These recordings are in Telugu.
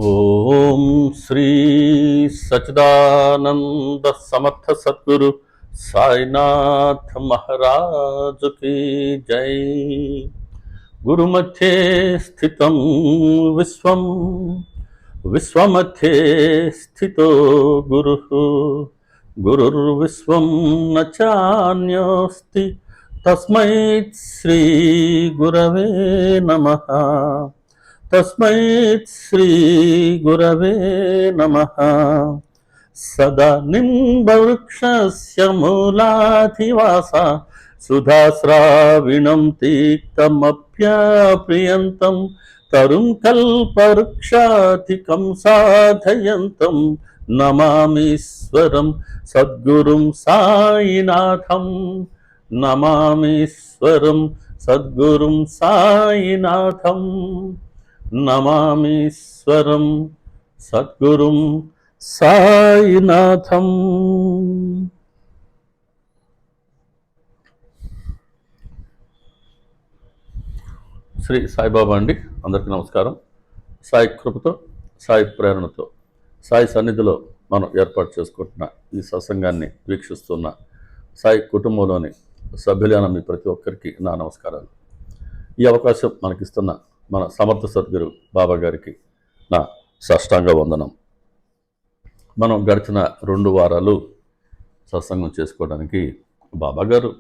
ఓం శ్రీ సచిదానంద సమర్థ సద్గురు సాయినాథ్ మహారాజు की జై. గురుమధ్యే స్థితం విశ్వం, విశ్వమధ్యే స్థితో గురుః, గురుర్విశ్వం న చాన్యోస్తి తస్మై శ్రీ గురవే నమః. తస్మై శ్రీ గురవే నమః. సదా నింబవృక్షస్య మూలాధివాస సుధాస్రావిణం తీక్తమప్యాప్రియంతం తరుం కల్పవృక్షాధికం సాధయంతం నమామీశ్వరం సద్గురుం సాయినాథం. నమామీశ్వరం సద్గురుం సాయినాథం. నమామీశ్వరం సద్గురుం సాయినాథం. శ్రీ సాయిబాబా అండి. అందరికీ నమస్కారం. సాయి కృపతో, సాయి ప్రేరణతో, సాయి సన్నిధిలో మనం ఏర్పాటు చేసుకుంటున్న ఈ సత్సంగాన్ని వీక్షిస్తున్న సాయి కుటుంబంలోని సభ్యులైన మీ ప్రతి ఒక్కరికి నా నమస్కారాలు. ఈ అవకాశం మనకిస్తున్న మన సమర్థ సద్గురు బాబా గారికి నా సాష్టాంగ వందనం. మనం గడిచిన 2 వారాలు సత్సంగం చేసుకోవడానికి బాబా గారు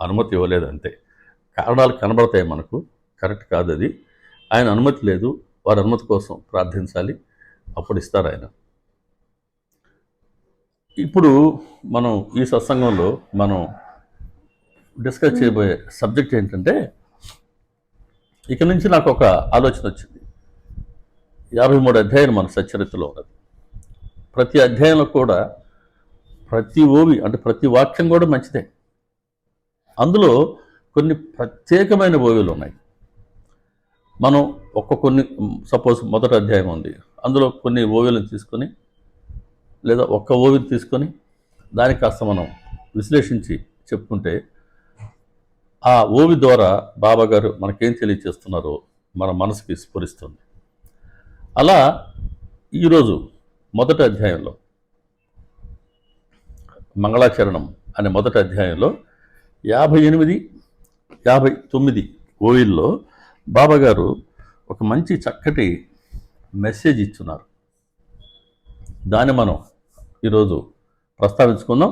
అనుమతి ఇవ్వలేదంటే కారణాలు కనబడతాయి మనకు, కరెక్ట్ కాదు అది. ఆయన అనుమతి లేదు, వారి అనుమతి కోసం ప్రార్థించాలి, అప్పుడు ఇస్తారు ఆయన. ఇప్పుడు మనం ఈ సత్సంగంలో మనం డిస్కస్ చేయబోయే సబ్జెక్ట్ ఏంటంటే, ఇక నుంచి నాకు ఒక ఆలోచన వచ్చింది. 53 అధ్యాయాలు మన సచ్చరిత్రలో ఉన్నది. ప్రతి అధ్యాయంలో కూడా ప్రతి ఓవి అంటే ప్రతి వాక్యం కూడా మంచిదే. అందులో కొన్ని ప్రత్యేకమైన ఓవిలు ఉన్నాయి. మనం కొన్ని సపోజ్ మొదటి అధ్యాయం ఉంది, అందులో కొన్ని ఓవిలను తీసుకొని లేదా ఒక్క ఓవిని తీసుకొని దానికి కాస్త మనం విశ్లేషించి చెప్పుకుంటే ఆ ఓవి ద్వారా బాబా గారు మనకేం తెలియచేస్తున్నారో మన మనసుకి స్ఫురిస్తుంది. అలా ఈరోజు మొదటి అధ్యాయంలో మంగళాచరణం అనే మొదటి అధ్యాయంలో 58, 59 ఓయిల్లో బాబా గారు ఒక మంచి చక్కటి మెసేజ్ ఇస్తున్నారు. దాన్ని మనం ఈరోజు ప్రస్తావించుకుందాం.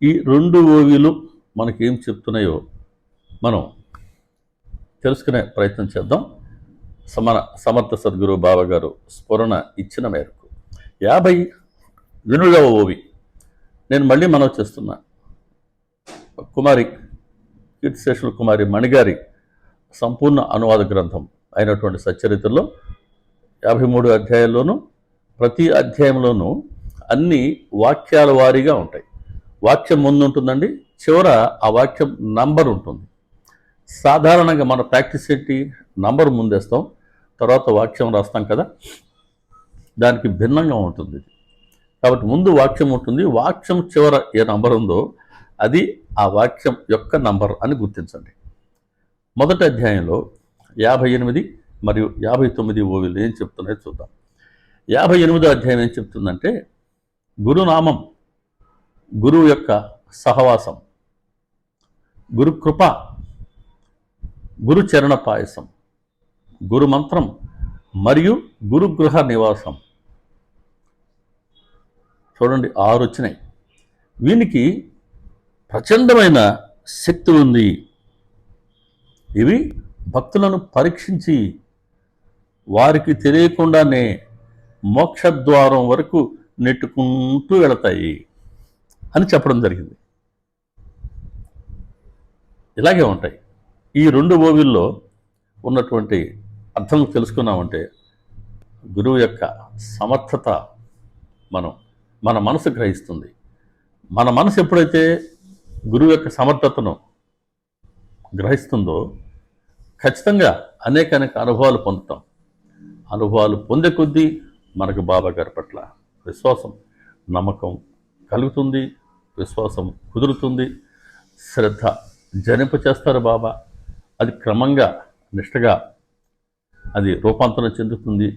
ఈ 2 ఓవిలు మనకేం చెప్తున్నాయో మనం తెలుసుకునే ప్రయత్నం చేద్దాం. సమర్థ సద్గురు బాబా గారు స్ఫురణ ఇచ్చిన మేరకు 58వ ఓవి నేను మళ్ళీ మనవి చేస్తున్నా. కుమారి కీర్తిశేషుల కుమారి మణిగారి సంపూర్ణ అనువాద గ్రంథం అయినటువంటి సచ్చరిత్రలో 53 అధ్యాయాల్లోనూ ప్రతి అధ్యాయంలోనూ అన్ని వాక్యాల వారీగా ఉంటాయి. వాక్యం ముందు ఉంటుందండి, చివర ఆ వాక్యం నంబర్ ఉంటుంది. సాధారణంగా మన ప్రాక్టీస్ ఏంటి, నంబర్ ముందేస్తాం, తర్వాత వాక్యం రాస్తాం కదా, దానికి భిన్నంగా ఉంటుంది. కాబట్టి ముందు వాక్యం ఉంటుంది, వాక్యం చివర ఏ నంబర్ ఉందో అది ఆ వాక్యం యొక్క నంబర్ అని గుర్తించండి. మొదటి అధ్యాయంలో 58 మరియు 59 ఓవిలు ఏం చెప్తున్నాయో చూద్దాం. 58వ అధ్యాయం ఏం చెప్తుందంటే, గురునామం, గురువు యొక్క సహవాసం, గురు కృప, గురు చరణ పాయసం, గురు మంత్రం మరియు గురుగృహ నివాసం. చూడండి, 6 వచ్చినాయి. వీనికి ప్రచండమైన శక్తి ఉంది. ఇవి భక్తులను పరీక్షించి వారికి తెలియకుండానే మోక్షద్వారం వరకు నెట్టుకుంటూ వెళతాయి అని చెప్పడం జరిగింది. ఇలాగే ఉంటాయి. ఈ 2 ఓవిల్లో ఉన్నటువంటి అర్థం తెలుసుకున్నామంటే గురువు యొక్క సమర్థత మన మనసు గ్రహిస్తుంది. మన మనసు ఎప్పుడైతే గురువు యొక్క సమర్థతను గ్రహిస్తుందో ఖచ్చితంగా అనేక అనుభవాలు పొందుతాం. అనుభవాలు పొందే కొద్దీ మనకు బాబా గారి పట్ల విశ్వాసం, నమ్మకం కలుగుతుంది, విశ్వాసం కుదురుతుంది, శ్రద్ధ జనింప చేస్తారు బాబా. అది క్రమంగా నిష్టగా అది రూపాంతరం చెందుతుంది.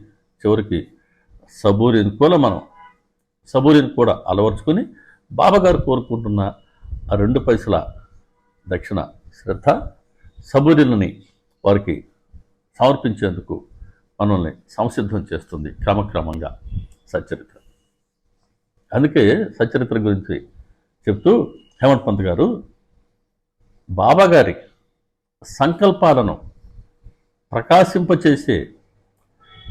చివరికి సబూరిని కూడా అలవర్చుకొని బాబాగారు కోరుకుంటున్న ఆ 2 పైసల దక్షిణ శ్రద్ధ సబూరిని వారికి సమర్పించేందుకు మనల్ని సంసిద్ధం చేస్తుంది క్రమక్రమంగా సచ్చరిత్ర. అందుకే సచ్చరిత్ర గురించి చెప్తూ హేమంత్ పంత్ గారు బాబాగారి సంకల్పాలను ప్రకాశింపచేసే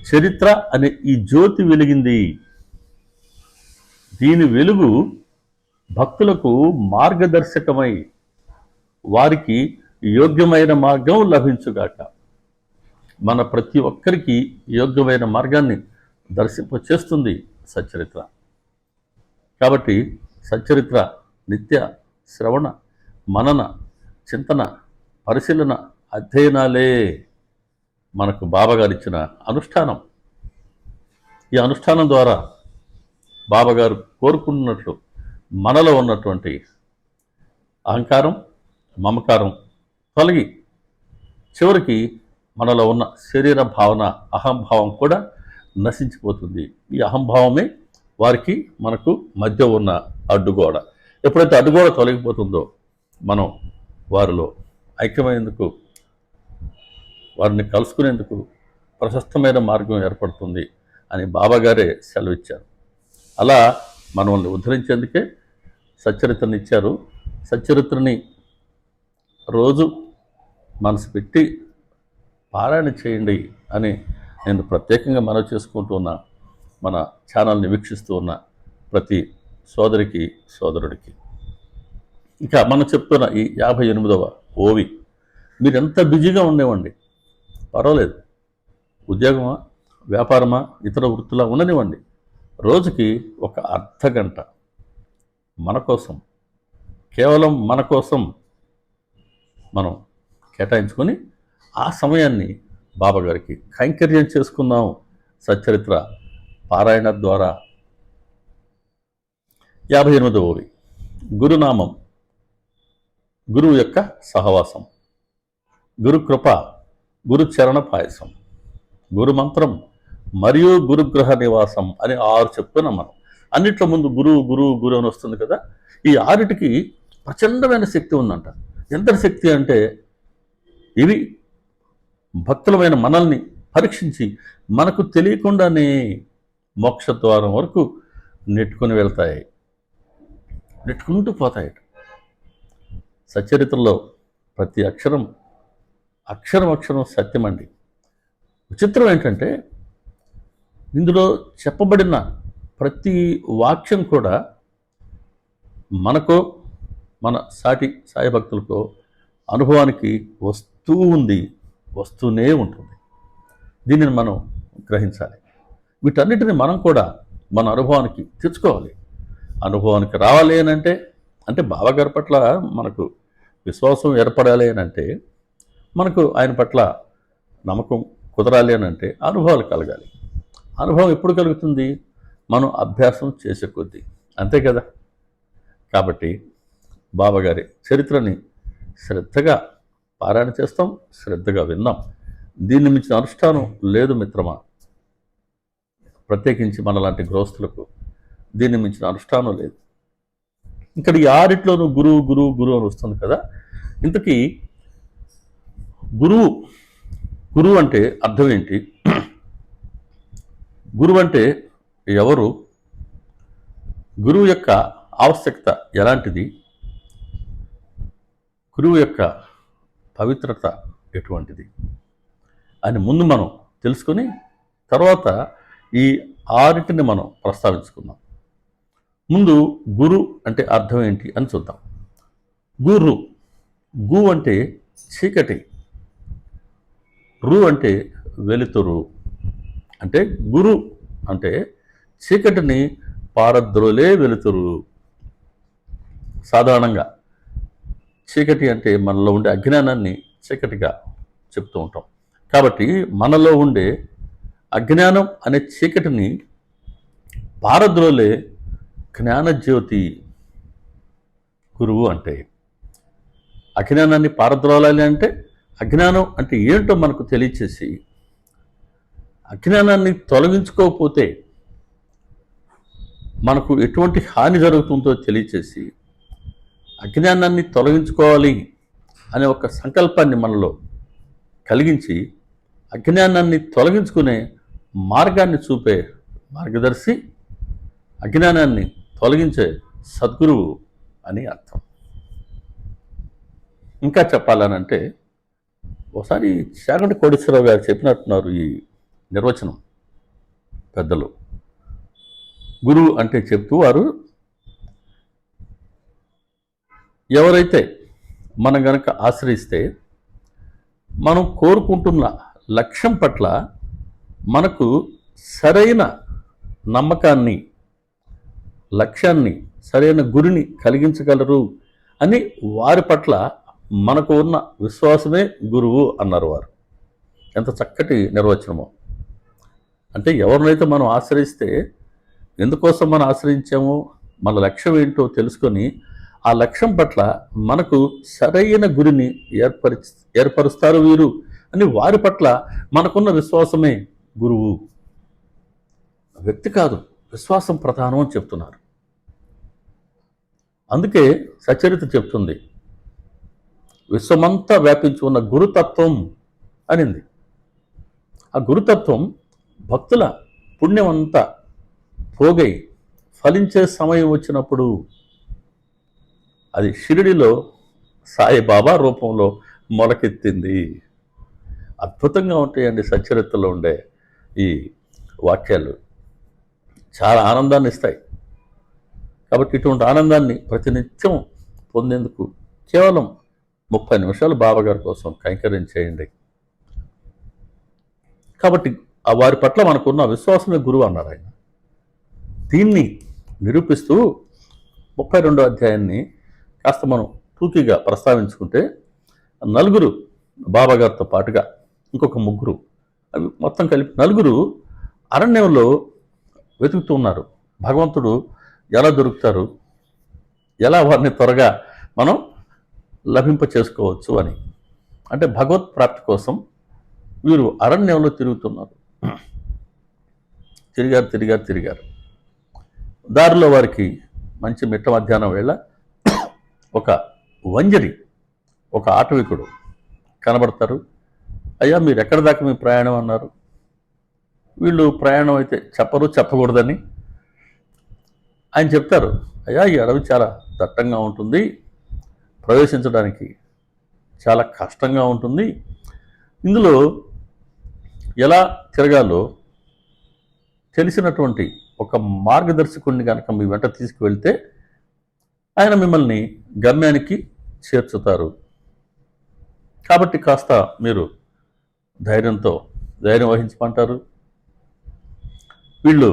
చరిత్ర అనే ఈ జ్యోతి వెలిగింది. దీని వెలుగు భక్తులకు మార్గదర్శకమై వారికి యోగ్యమైన మార్గం లభించుగాక. మన ప్రతి ఒక్కరికి యోగ్యమైన మార్గాన్ని దర్శింపచేస్తుంది సచ్చరిత్ర. కాబట్టి సచ్చరిత్ర నిత్య శ్రవణ మనన చింతన పరిశీలన అధ్యయనాలే మనకు బాబాగారు ఇచ్చిన అనుష్ఠానం. ఈ అనుష్ఠానం ద్వారా బాబాగారు కోరుకున్నట్లు మనలో ఉన్నటువంటి అహంకారం మమకారం తొలగి చివరికి మనలో ఉన్న శరీర భావన అహంభావం కూడా నశించిపోతుంది. ఈ అహంభావమే వారికి మనకు మధ్య ఉన్న అడ్డుగోడ. ఎప్పుడైతే అడ్డుగోడ తొలగిపోతుందో మనం వారిలో ఐక్యమైనందుకు వారిని కలుసుకునేందుకు ప్రశస్తమైన మార్గం ఏర్పడుతుంది అని బాబాగారే సెలవిచ్చారు. అలా మనల్ని ఉద్ధరించేందుకే సచ్చరిత్రని ఇచ్చారు. సచ్చరిత్రని రోజు మనసు పెట్టి పారాయణ చేయండి అని నేను ప్రత్యేకంగా మనవి చేసుకుంటూ ఉన్న మన ఛానల్ని వీక్షిస్తూ ఉన్న ప్రతి సోదరికి సోదరుడికి. ఇంకా మనం చెప్తున్న ఈ 58వ ఓవి మీరు ఎంత బిజీగా ఉండేవండి, పర్వాలేదు, ఉద్యోగమా వ్యాపారమా ఇతర వృత్తులా ఉండనివ్వండి, రోజుకి ఒక అర్ధగంట మన కోసం, కేవలం మన కోసం మనం కేటాయించుకొని ఆ సమయాన్ని బాబాగారికి కైంకర్యం చేసుకుందాం సచ్చరిత్ర పారాయణ ద్వారా. 58వ ఓవి గురునామం, గురువు యొక్క సహవాసం, గురుకృప, గురుచరణ పాయసం, గురుమంత్రం మరియు గురుగ్రహ నివాసం అని 6 చెప్తున్నాం మనం. అన్నిట్లో ముందు గురువు గురువు గురువు అని వస్తుంది కదా. ఈ 6టికి ప్రచండమైన శక్తి ఉందంట. ఎంత శక్తి అంటే ఇవి భక్తులమైన మనల్ని పరీక్షించి మనకు తెలియకుండానే మోక్షద్వారం వరకు నెట్టుకుని వెళ్తాయి, నెట్టుకుంటూ పోతాయి. సచ్చరిత్రలో ప్రతి అక్షరం అక్షరం సత్యమండి. విచిత్రం ఏంటంటే ఇందులో చెప్పబడిన ప్రతి వాక్యం కూడా మనకో మన సాటి సాయి భక్తులకో అనుభవానికి వస్తూనే ఉంటుంది. దీనిని మనం గ్రహించాలి. వీటన్నిటిని మనం కూడా మన అనుభవానికి తెచ్చుకోవాలి. అనుభవానికి రావాలి అంటే బాబాగారి పట్ల మనకు విశ్వాసం ఏర్పడాలి అంటే, మనకు ఆయన పట్ల నమ్మకం కుదరాలి అంటే అనుభవాలు కలగాలి. అనుభవం ఎప్పుడు కలుగుతుంది? మనం అభ్యాసం చేసే కొద్దీ, అంతే కదా. కాబట్టి బాబాగారి చరిత్రని శ్రద్ధగా పారాయణ చేస్తాం, శ్రద్ధగా విందాం. దీన్ని మించిన అనుష్ఠానం లేదు మిత్రమా. ప్రత్యేకించి మనలాంటి గృహస్థులకు దీన్ని మించిన అనుష్ఠానం లేదు. ఇక్కడ ఈ 6ట్లోనూ గురువు గురువు గురువు అని వస్తుంది కదా. ఇంతకీ గురువు అంటే అర్థం ఏంటి? గురువు అంటే ఎవరు? గురువు యొక్క ఆవశ్యకత ఎలాంటిది? గురువు యొక్క పవిత్రత ఎటువంటిది అని ముందు మనం తెలుసుకొని తర్వాత ఈ 6టిని మనం ప్రస్తావించుకుందాం. ముందు గురు అంటే అర్థం ఏంటి అని చూద్దాం. గు అంటే చీకటి, రు అంటే వెలుతురు. అంటే గురు అంటే చీకటిని పారద్రోలే వెలుతురు. సాధారణంగా చీకటి అంటే మనలో ఉండే అజ్ఞానాన్ని చీకటిగా చెప్తూ ఉంటాం. కాబట్టి మనలో ఉండే అజ్ఞానం అనే చీకటిని పారద్రోలే జ్ఞానజ్యోతి గురువు అంటే. అజ్ఞానాన్ని పారద్రోలాలి అంటే అజ్ఞానం అంటే ఏంటో మనకు తెలియచేసి అజ్ఞానాన్ని తొలగించుకోకపోతే మనకు ఎటువంటి హాని జరుగుతుందో తెలియచేసి అజ్ఞానాన్ని తొలగించుకోవాలి అనే ఒక సంకల్పాన్ని మనలో కలిగించి అజ్ఞానాన్ని తొలగించుకునే మార్గాన్ని చూపే మార్గదర్శి, అజ్ఞానాన్ని తొలగించే సద్గురువు అని అర్థం. ఇంకా చెప్పాలనంటే ఒకసారి చాగంటి కోటేశ్వరరావు గారు చెప్పినట్టున్నారు ఈ నిర్వచనం పెద్దలు. గురువు అంటే చెప్తూ వారు ఎవరైతే మనం గనక ఆశ్రయిస్తే మనం కోరుకుంటున్న లక్ష్యం పట్ల మనకు సరైన నమ్మకాన్ని, లక్ష్యాన్ని, సరైన గురిని కలిగించగలరు అని వారి పట్ల మనకు ఉన్న విశ్వాసమే గురువు అన్నారు వారు. ఎంత చక్కటి నిర్వచనమో. అంటే ఎవరినైతే మనం ఆశ్రయిస్తే ఎందుకోసం మనం ఆశ్రయించామో, మన లక్ష్యం ఏంటో తెలుసుకొని ఆ లక్ష్యం పట్ల మనకు సరైన గురిని ఏర్పరుస్తారు వీరు అని వారి పట్ల మనకున్న విశ్వాసమే గురువు. వ్యక్తి కాదు, విశ్వాసం ప్రధానం అని చెప్తున్నారు. అందుకే సచరిత చెప్తుంది విశ్వమంతా వ్యాపించి ఉన్న గురుతత్వం అనింది. ఆ గురుతత్వం భక్తుల పుణ్యమంతా పోగై ఫలించే సమయం వచ్చినప్పుడు అది షిరిడిలో సాయిబాబా రూపంలో మొలకెత్తింది. అద్భుతంగా ఉంటాయండి సచ్చరిత్రలో ఉండే ఈ వాక్యాలు, చాలా ఆనందాన్ని ఇస్తాయి. కాబట్టి ఇటువంటి ఆనందాన్ని ప్రతినిత్యం పొందేందుకు కేవలం 30 నిమిషాలు బాబాగారి కోసం కైంకర్యం చేయండి. కాబట్టి ఆ వారి పట్ల మనకున్న విశ్వాసమే గురువు అన్నారు ఆయన. దీన్ని నిరూపిస్తూ 32వ అధ్యాయాన్ని కాస్త మనం టూకీగా ప్రస్తావించుకుంటే, నలుగురు బాబాగారితో పాటుగా ఇంకొక ముగ్గురు, అవి మొత్తం కలిపి నలుగురు అరణ్యంలో వెతుకుతూ ఉన్నారు. భగవంతుడు ఎలా దొరుకుతారు, ఎలా వారిని త్వరగా మనం లభింప చేసుకోవచ్చు అని. అంటే భగవత్ ప్రాప్తి కోసం వీరు అరణ్యంలో తిరుగుతున్నారు. తిరిగారు. దారిలో వారికి మంచి మిట్ట మధ్యాహ్నం వేళ ఒక వంజరి, ఒక ఆటవికుడు కనబడతారు. అయ్యా మీరు ఎక్కడి దాకా మీ ప్రయాణం అన్నారు. వీళ్ళు ప్రయాణం అయితే చెప్పకూడదని ఆయన చెప్తారు. అయ్యా ఈ అడవి చాలా దట్టంగా ఉంటుంది, ప్రవేశించడానికి చాలా కష్టంగా ఉంటుంది, ఇందులో ఎలా తిరగాలో తెలిసినటువంటి ఒక మార్గదర్శకుడిని కనుక మీ వెంట తీసుకువెళ్తే ఆయన మిమ్మల్ని గమ్యానికి చేర్చుతారు. కాబట్టి కాస్త మీరు ధైర్యం వహించమంటారు. వీళ్ళు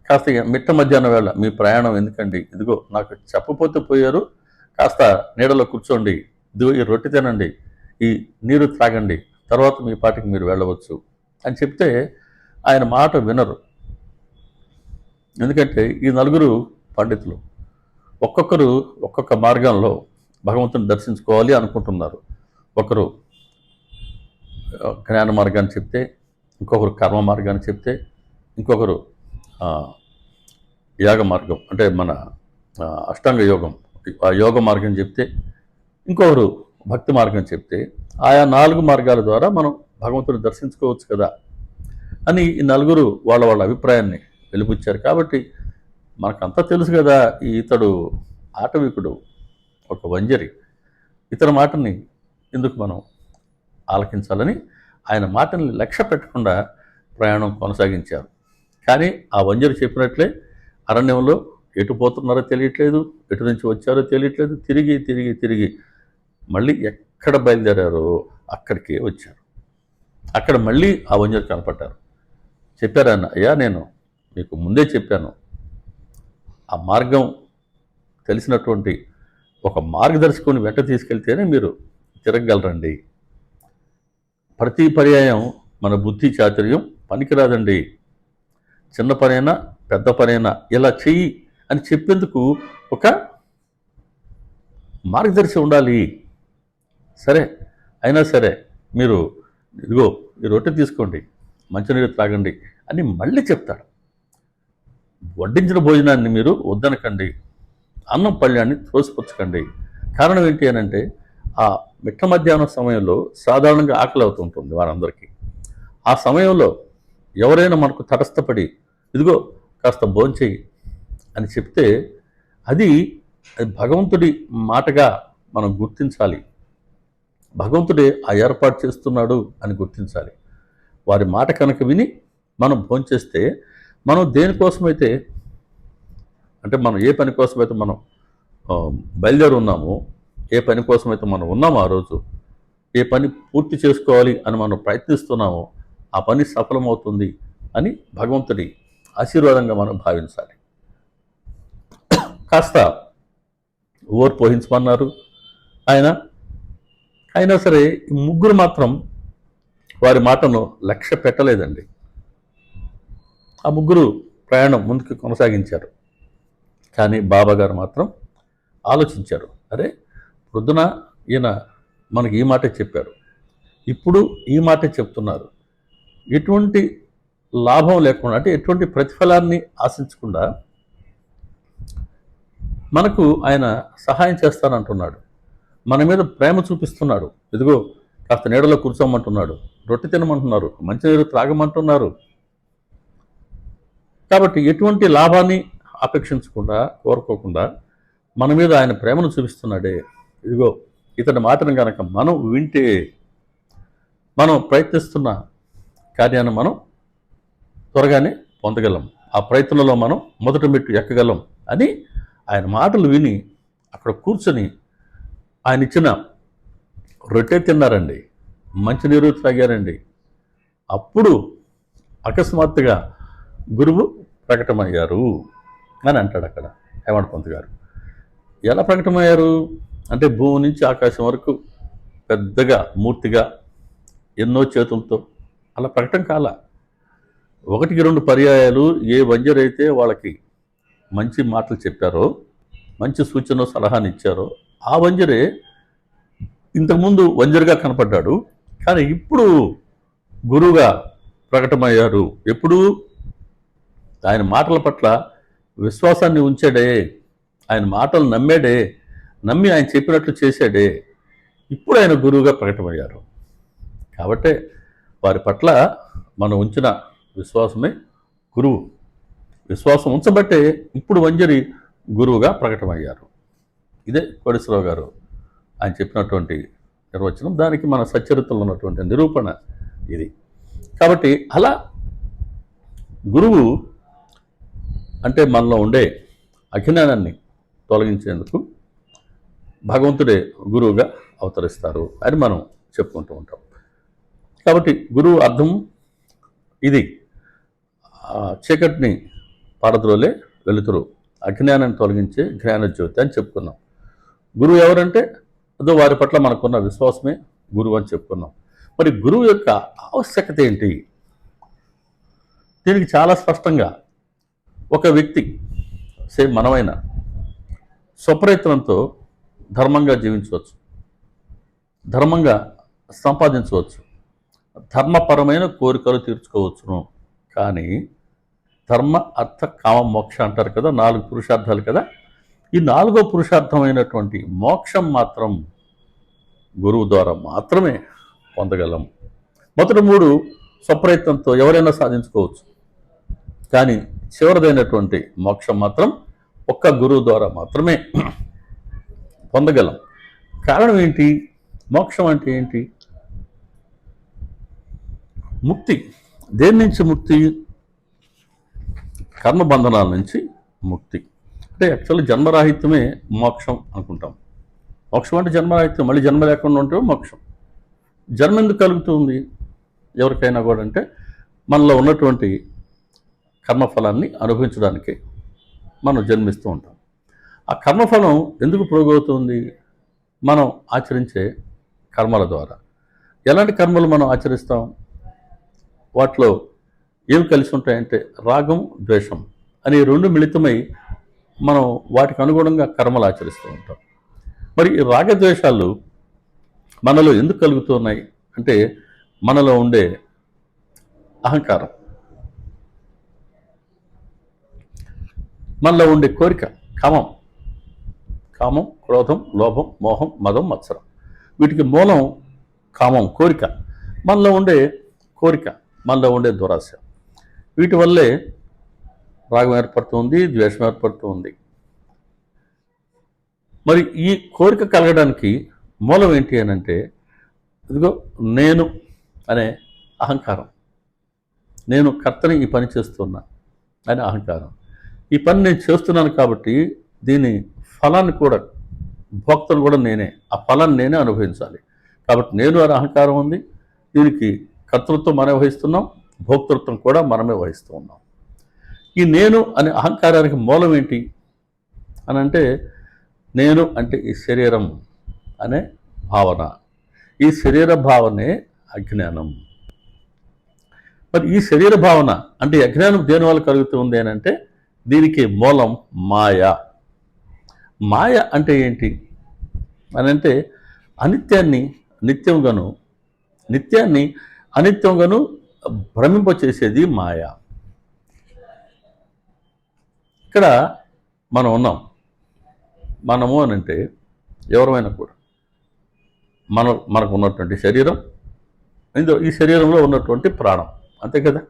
కాస్త మిట్ట మధ్యాహ్నం వేళ మీ ప్రయాణం ఎందుకండి, ఇదిగో నాకు చెప్పపోతే పోయారు, కాస్త నీడలో కూర్చోండి, ఇదిగో ఈ రొట్టె తినండి, ఈ నీరు త్రాగండి, తర్వాత మీ పాటికి మీరు వెళ్ళవచ్చు అని చెప్తే ఆయన మాట వినరు. ఎందుకంటే ఈ నలుగురు పండితులు ఒక్కొక్కరు ఒక్కొక్క మార్గంలో భగవంతుని దర్శించుకోవాలి అనుకుంటున్నారు. ఒకరు జ్ఞాన మార్గాన్ని చెప్తే, ఇంకొకరు కర్మ మార్గాన్ని చెప్తే, ఇంకొకరు యాగ మార్గం అంటే మన అష్టాంగ యోగం, ఆ యోగ మార్గం చెప్తే, ఇంకొకరు భక్తి మార్గం చెప్తే, ఆయా 4 మార్గాల ద్వారా మనం భగవంతుని దర్శించుకోవచ్చు కదా అని ఈ నలుగురు వాళ్ళ అభిప్రాయాన్ని వెలిపుచ్చారు. కాబట్టి మనకంతా తెలుసు కదా, ఇతడు ఆటవికుడు, ఒక వంజరి, ఇతని మాటని ఎందుకు మనం ఆలకించాలని ఆయన మాటల్ని లక్ష్య పెట్టకుండా ప్రయాణం కొనసాగించారు. కానీ ఆ వంజరి చెప్పినట్లే అరణ్యంలో ఎటు పోతున్నారో తెలియట్లేదు, ఎటు నుంచి వచ్చారో తెలియట్లేదు, తిరిగి మళ్ళీ ఎక్కడ బయలుదేరారో అక్కడికే వచ్చారు. అక్కడ మళ్ళీ ఆ వంజరి కనపడ్డారు. చెప్పారన్న, అయ్యా నేను మీకు ముందే చెప్పాను, ఆ మార్గం తెలిసినటువంటి ఒక మార్గదర్శకుని వెంట తీసుకెళ్తేనే మీరు తిరగగలరండి. ప్రతి పర్యాయం మన బుద్ధి చాతుర్యం పనికిరాదండి. చిన్న పనైనా పెద్ద పనైనా ఇలా చెయ్యి అని చెప్పేందుకు ఒక మార్గదర్శి ఉండాలి. సరే, అయినా సరే మీరు ఇదిగో ఈ రొట్టె తీసుకోండి, మంచినీరు త్రాగండి అని మళ్ళీ చెప్తాడు. వడ్డించిన భోజనాన్ని మీరు వద్దనకండి, అన్నం పళ్ళ్యాన్ని త్రోసిపుచ్చకండి. కారణం ఏంటి అని అంటే, ఆ మిట్ట మధ్యాహ్నం సమయంలో సాధారణంగా ఆకలి అవుతుంటుంది వారందరికీ. ఆ సమయంలో ఎవరైనా మనకు తటస్థపడి ఇదిగో కాస్త భోంచేయి అని చెప్తే అది అది భగవంతుడి మాటగా మనం గుర్తించాలి. భగవంతుడే ఆ ఏర్పాటు చేస్తున్నాడు అని గుర్తించాలి. వారి మాట కనుక విని మనం భోంచేస్తే, మనం దేనికోసమైతే అంటే మనం ఏ పని కోసమైతే మనం బయలుదేరి ఉన్నామో, ఏ పని కోసమైతే మనం ఉన్నామో ఆ రోజు, ఏ పని పూర్తి చేసుకోవాలి అని మనం ప్రయత్నిస్తున్నామో ఆ పని సఫలమవుతుంది అని భగవంతుడి ఆశీర్వాదంగా మనం భావించాలి. కాస్త ఓర్పు వహించమన్నారు ఆయన. అయినా సరే ఈ ముగ్గురు మాత్రం వారి మాటను లక్ష్య పెట్టలేదండి. ఆ ముగ్గురు ప్రయాణం ముందుకు కొనసాగించారు. కానీ బాబాగారు మాత్రం ఆలోచించారు, అరే పొద్దున ఈయన మనకి ఈ మాటే చెప్పారు, ఇప్పుడు ఈ మాటే చెప్తున్నారు, ఎటువంటి లాభం లేకుండా అంటే ఎటువంటి ప్రతిఫలాన్ని ఆశించకుండా మనకు ఆయన సహాయం చేస్తానంటున్నాడు, మన మీద ప్రేమ చూపిస్తున్నాడు, ఇదిగో కాస్త నీడలో కూర్చోమంటున్నాడు, రొట్టె తినమంటున్నారు, మంచినీరు త్రాగమంటున్నారు. కాబట్టి ఎటువంటి లాభాన్ని ఆపేక్షించకుండా, కోరుకోకుండా మన మీద ఆయన ప్రేమను చూపిస్తున్నాడే. ఇదిగో ఇతని మాటను కనుక మనం వింటే మనం ప్రయత్నిస్తున్న కార్యాన్ని మనం త్వరగానే పొందగలం, ఆ ప్రయత్నంలో మనం మొదటి మెట్టు ఎక్కగలం అని ఆయన మాటలు విని అక్కడ కూర్చొని ఆయన ఇచ్చిన రొట్టె తిన్నారండి, మంచినీరు త్రాగారండి. అప్పుడు అకస్మాత్తుగా గురువు ప్రకటమయ్యారు అని అంటాడు అక్కడ హేమంత్ పంత్ గారు. ఎలా ప్రకటమయ్యారు అంటే, భూమి నుంచి ఆకాశం వరకు పెద్దగా మూర్తిగా ఎన్నో చేతులతో అలా ప్రకటన కాల. ఒకటికి రెండు పర్యాయాలు ఏ వంజరైతే వాళ్ళకి మంచి మాటలు చెప్పారో, మంచి సూచన సలహాని ఇచ్చారో, ఆ వంజరే ఇంతకుముందు వంజరుగా కనపడ్డాడు, కానీ ఇప్పుడు గురువుగా ప్రకటమయ్యారు. ఎప్పుడు ఆయన మాటల పట్ల విశ్వాసాన్ని ఉంచాడే, ఆయన మాటలు నమ్మాడే, నమ్మి ఆయన చెప్పినట్లు చేశాడే, ఇప్పుడు ఆయన గురువుగా ప్రకటమయ్యారు. కాబట్టే వారి పట్ల మనం ఉంచిన విశ్వాసమే గురువు. విశ్వాసం ఉంచబట్టే ఇప్పుడు వంజరి గురువుగా ప్రకటమయ్యారు. ఇదే కోటేశ్వరరావు గారు ఆయన చెప్పినటువంటి నిర్వచనం. దానికి మన సచ్చరిత్రలో ఉన్నటువంటి నిరూపణ ఇది. కాబట్టి అలా గురువు అంటే మనలో ఉండే అజ్ఞానాన్ని తొలగించేందుకు భగవంతుడే గురువుగా అవతరిస్తారు అని మనం చెప్పుకుంటూ ఉంటాం. కాబట్టి గురువు అర్థం ఇది, చీకటిని పారద్రోలే వెలుతురు, అజ్ఞానాన్ని తొలగించే జ్ఞానజ్యోతి అని చెప్పుకున్నాం. గురువు ఎవరంటే అదో వారి పట్ల మనకున్న విశ్వాసమే గురువు అని చెప్పుకున్నాం. మరి గురువు యొక్క ఆవశ్యకత ఏంటి? దీనికి చాలా స్పష్టంగా ఒక వ్యక్తి సేమ్ మనమైన స్వప్రయత్నంతో ధర్మంగా జీవించవచ్చు, ధర్మంగా సంపాదించవచ్చు, ధర్మపరమైన కోరికలు తీర్చుకోవచ్చును. కానీ ధర్మ అర్థ కామ మోక్ష అంటారు కదా, 4 పురుషార్థాలు కదా. ఈ 4వ పురుషార్థమైనటువంటి మోక్షం మాత్రం గురువు ద్వారా మాత్రమే పొందగలం. మొదటి 3 స్వప్రయత్నంతో ఎవరైనా సాధించుకోవచ్చు, కానీ చివరిదైనటువంటి మోక్షం మాత్రం ఒక్క గురువు ద్వారా మాత్రమే పొందగలం. కారణం ఏంటి? మోక్షం అంటే ఏంటి? ముక్తి. దేని నుంచి ముక్తి? కర్మబంధనాల నుంచి ముక్తి. అంటే యాక్చువల్లీ జన్మరాహిత్యమే మోక్షం అనుకుంటాం. మోక్షం అంటే జన్మరాహిత్యం, మళ్ళీ జన్మ లేకుండా ఉంటే మోక్షం. జన్మ ఎందుకు కలుగుతుంది ఎవరికైనా కూడా అంటే, మనలో ఉన్నటువంటి కర్మఫలాన్ని అనుభవించడానికి మనం జన్మిస్తూ ఉంటాం. ఆ కర్మఫలం ఎందుకు పోగవుతుంది? మనం ఆచరించే కర్మల ద్వారా. ఎలాంటి కర్మలు మనం ఆచరిస్తాం? వాటిలో ఏమి కలిసి ఉంటాయంటే రాగం, ద్వేషం అనే 2 మిళితమై మనం వాటికి అనుగుణంగా కర్మలు ఆచరిస్తూ ఉంటాం. మరి ఈ రాగద్వేషాలు మనలో ఎందుకు కలుగుతున్నాయి అంటే మనలో ఉండే అహంకారం, మనలో ఉండే కోరిక, కామం, క్రోధం, లోభం, మోహం, మదం, మత్సరం. వీటికి మూలం కామం, కోరిక. మనలో ఉండే కోరిక, మనలో ఉండే దురాశ. వీటి వల్లే రాగం ఏర్పడుతుంది, ద్వేషం ఏర్పడుతుంది. మరి ఈ కోరిక కలగడానికి మూలం ఏంటి అని అంటే ఇదిగో నేను అనే అహంకారం. నేను కర్తని ఈ పని చేస్తున్నా అనే అహంకారం. ఈ పని నేను చేస్తున్నాను కాబట్టి దీని ఫలాన్ని కూడా, భోక్తను కూడా నేనే, ఆ ఫలాన్ని నేనే అనుభవించాలి కాబట్టి నేను అనే అహంకారం ఉంది. దీనికి కర్తృత్వం మనమే వహిస్తున్నాం, భోక్తృత్వం కూడా మనమే వహిస్తూ ఉన్నాం. ఈ నేను అనే అహంకారానికి మూలం ఏంటి అని అంటే నేను అంటే ఈ శరీరం అనే భావన. ఈ శరీర భావనే అజ్ఞానం. మరి ఈ శరీర భావన అంటే అజ్ఞానం దేని వల్ల కలుగుతుంది అని అంటే దీనికి మూలం మాయ. మాయ అంటే ఏంటి అని అంటే అనిత్యాన్ని నిత్యంగాను, నిత్యాన్ని అనిత్యంగాను భ్రమింపచేసేది మాయ. ఇక్కడ మనం ఉన్నాం. మనము అని అంటే ఎవరమైనా కూడా మనకు ఉన్నటువంటి శరీరం, ఇందులో ఈ శరీరంలో ఉన్నటువంటి ప్రాణం, అంతే కదా.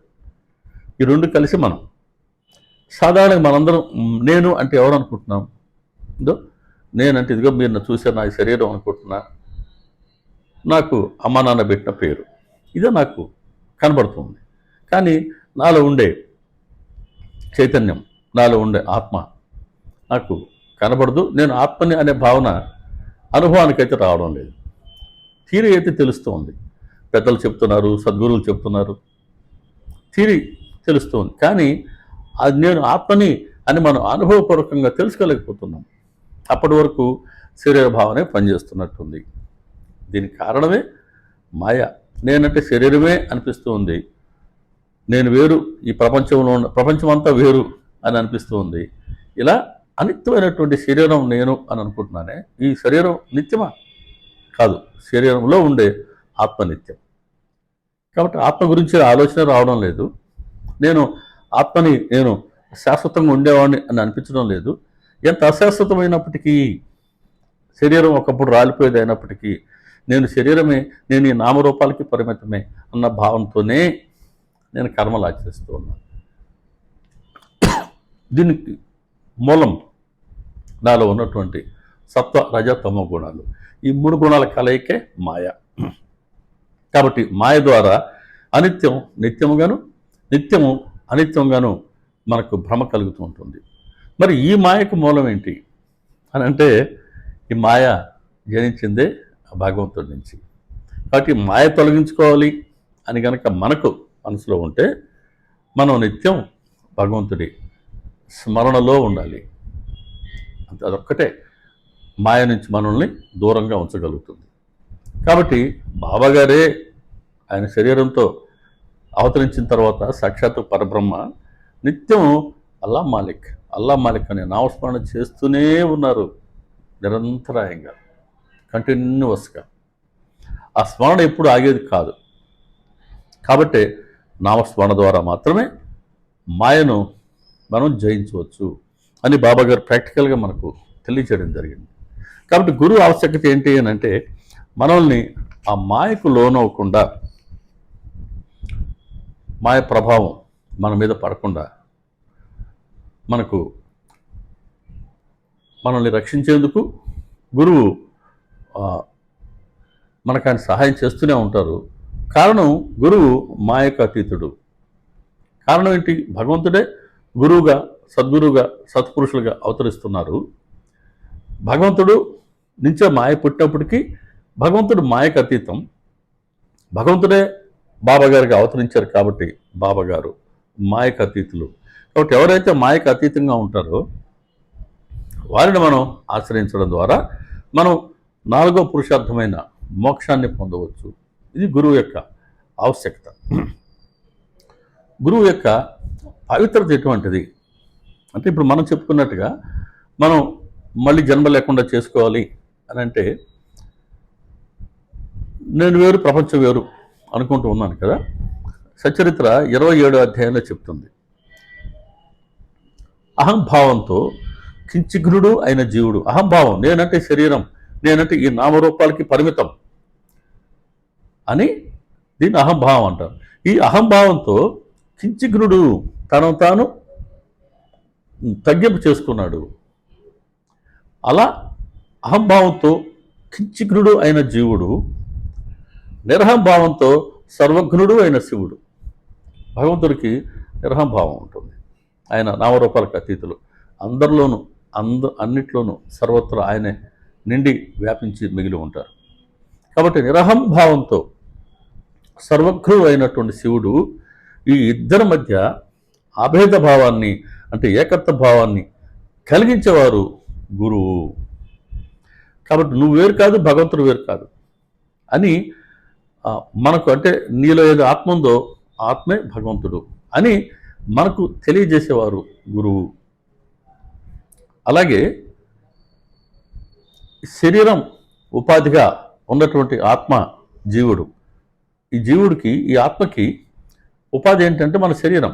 ఈ రెండు కలిసి మనం. సాధారణంగా మనందరం నేను అంటే ఎవరు అనుకుంటున్నాం? ఇదో నేనంటే ఇదిగో మీరు చూసారు నా ఈ శరీరం అనుకుంటున్నా, నాకు అమ్మ నాన్న పెట్టిన పేరు, ఇదే నాకు కనబడుతుంది. కానీ నాలో ఉండే చైతన్యం, నాలో ఉండే ఆత్మ నాకు కనబడదు. నేను ఆత్మని అనే భావన అనుభవానికైతే రావడం లేదు. థియరీ అయితే తెలుస్తుంది, పెద్దలు చెప్తున్నారు, సద్గురువులు చెప్తున్నారు, థియరీ తెలుస్తుంది. కానీ అది నేను ఆత్మని అని మనం అనుభవపూర్వకంగా తెలుసుకోలేకపోతున్నాం. అప్పటి వరకు శరీర భావనే పనిచేస్తున్నట్టుంది. దీనికి కారణమే మాయ. నేనంటే శరీరమే అనిపిస్తూ ఉంది, నేను వేరు, ఈ ప్రపంచంలో ఉన్న ప్రపంచమంతా వేరు అని అనిపిస్తూ ఉంది. ఇలా అనిత్యమైనటువంటి శరీరం నేను అని అనుకుంటున్నానే. ఈ శరీరం నిత్యమా? కాదు, శరీరంలో ఉండే ఆత్మ నిత్యం. కాబట్టి ఆత్మ గురించి ఆలోచన రావడం లేదు. నేను ఆత్మని నేను శాశ్వతంగా ఉండేవాడిని అని అనిపించడం లేదు. ఎంత అశాశ్వతమైనప్పటికీ, శరీరం ఒకప్పుడు రాలిపోయేది అయినప్పటికీ నేను శరీరమే, నేను ఈ నామరూపాలకి పరిమితమే అన్న భావంతోనే నేను కర్మలు ఆచరిస్తూ ఉన్నాను. దీనికి మూలం నాలో ఉన్నటువంటి సత్వ రజ తమో గుణాలు. ఈ మూడు గుణాల కలయికే మాయ. కాబట్టి మాయ ద్వారా అనిత్యం నిత్యముగాను, నిత్యము అనిత్యంగాను మనకు భ్రమ కలుగుతూ ఉంటుంది. మరి ఈ మాయకు మూలం ఏంటి అని అంటే ఈ మాయ జనించిందే భగవంతుడి నుంచి. కాబట్టి మాయ తొలగించుకోవాలి అని కనుక మనకు మనసులో ఉంటే మనం నిత్యం భగవంతుడి స్మరణలో ఉండాలి. అదొక్కటే మాయ నుంచి మనల్ని దూరంగా ఉంచగలుగుతుంది. కాబట్టి బాబాగారే ఆయన శరీరంతో అవతరించిన తర్వాత సాక్షాత్తు పరబ్రహ్మ నిత్యం అల్లా మాలిక్ అనే నామస్మరణ చేస్తూనే ఉన్నారు నిరంతరాయంగా, కంటిన్యూస్గా. ఆ స్మరణ ఎప్పుడు ఆగేది కాదు. కాబట్టి నామస్మరణ ద్వారా మాత్రమే మాయను మనం జయించవచ్చు అని బాబాగారు ప్రాక్టికల్గా మనకు తెలియచేయడం జరిగింది. కాబట్టి గురువు ఆవశ్యకత ఏంటి అని అంటే మనల్ని ఆ మాయకు లోనవ్వకుండా, మాయ ప్రభావం మన మీద పడకుండా మనల్ని రక్షించేందుకు గురువు మనకు ఆయన సహాయం చేస్తూనే ఉంటారు. కారణం గురువు మాయకు అతీతుడు. కారణం ఏంటి? భగవంతుడే గురువుగా, సద్గురువుగా, సత్పురుషులుగా అవతరిస్తున్నారు. భగవంతుడు నుంచే మాయ పుట్టినప్పటికీ భగవంతుడు మాయకు అతీతం. భగవంతుడే బాబాగారికి అవతరించారు కాబట్టి బాబాగారు మాయకు అతీతులు. కాబట్టి ఎవరైతే మాయకు అతీతంగా ఉంటారో వారిని మనం ఆశ్రయించడం ద్వారా మనం 4వ పురుషార్థమైన మోక్షాన్ని పొందవచ్చు. ఇది గురువు యొక్క ఆవశ్యకత. గురువు యొక్క పవిత్రత ఎటువంటిది అంటే ఇప్పుడు మనం చెప్పుకున్నట్టుగా మనం మళ్ళీ జన్మ లేకుండా చేసుకోవాలి అని అంటే నేను వేరు ప్రపంచం వేరు అనుకుంటూ ఉన్నాను కదా. సచరిత్ర 27వ అధ్యాయంలో చెప్తుంది, అహంభావంతో కించిఘ్నుడు అయిన జీవుడు. అహంభావం, నేనంటే శరీరం, నేనంటే ఈ నామరూపాలకి పరిమితం అని దీన్ని అహంభావం అంటారు. ఈ అహంభావంతో కించిఘ్నుడు, తనను తాను తగ్గింపు చేసుకున్నాడు. అలా అహంభావంతో కించిఘ్నుడు అయిన జీవుడు నిరహంభావంతో సర్వఘ్నుడు అయిన శివుడు. భగవంతుడికి నిరహంభావం ఉంటుంది. ఆయన నామరూపాలకు అతీతులు. అందరిలోనూ అన్నిట్లోనూ సర్వత్రా ఆయనే నిండి వ్యాపించి మిగిలి ఉంటారు. కాబట్టి నిరహంభావంతో సర్వఘ్నుడు అయినటువంటి శివుడు ఈ ఇద్దరి మధ్య అభేద భావాన్ని, అంటే ఏకత్వ భావాన్ని కలిగించేవారు గురువు. కాబట్టి నువ్వు వేరు కాదు, భగవంతుడు వేరు కాదు అని మనకు, అంటే నీలో ఏదో ఆత్మ ఉందో ఆత్మే భగవంతుడు అని మనకు తెలియజేసేవారు గురువు. అలాగే శరీరం ఉపాధిగా ఉన్నటువంటి ఆత్మ జీవుడు. ఈ జీవుడికి, ఈ ఆత్మకి ఉపాధి ఏంటంటే మన శరీరం.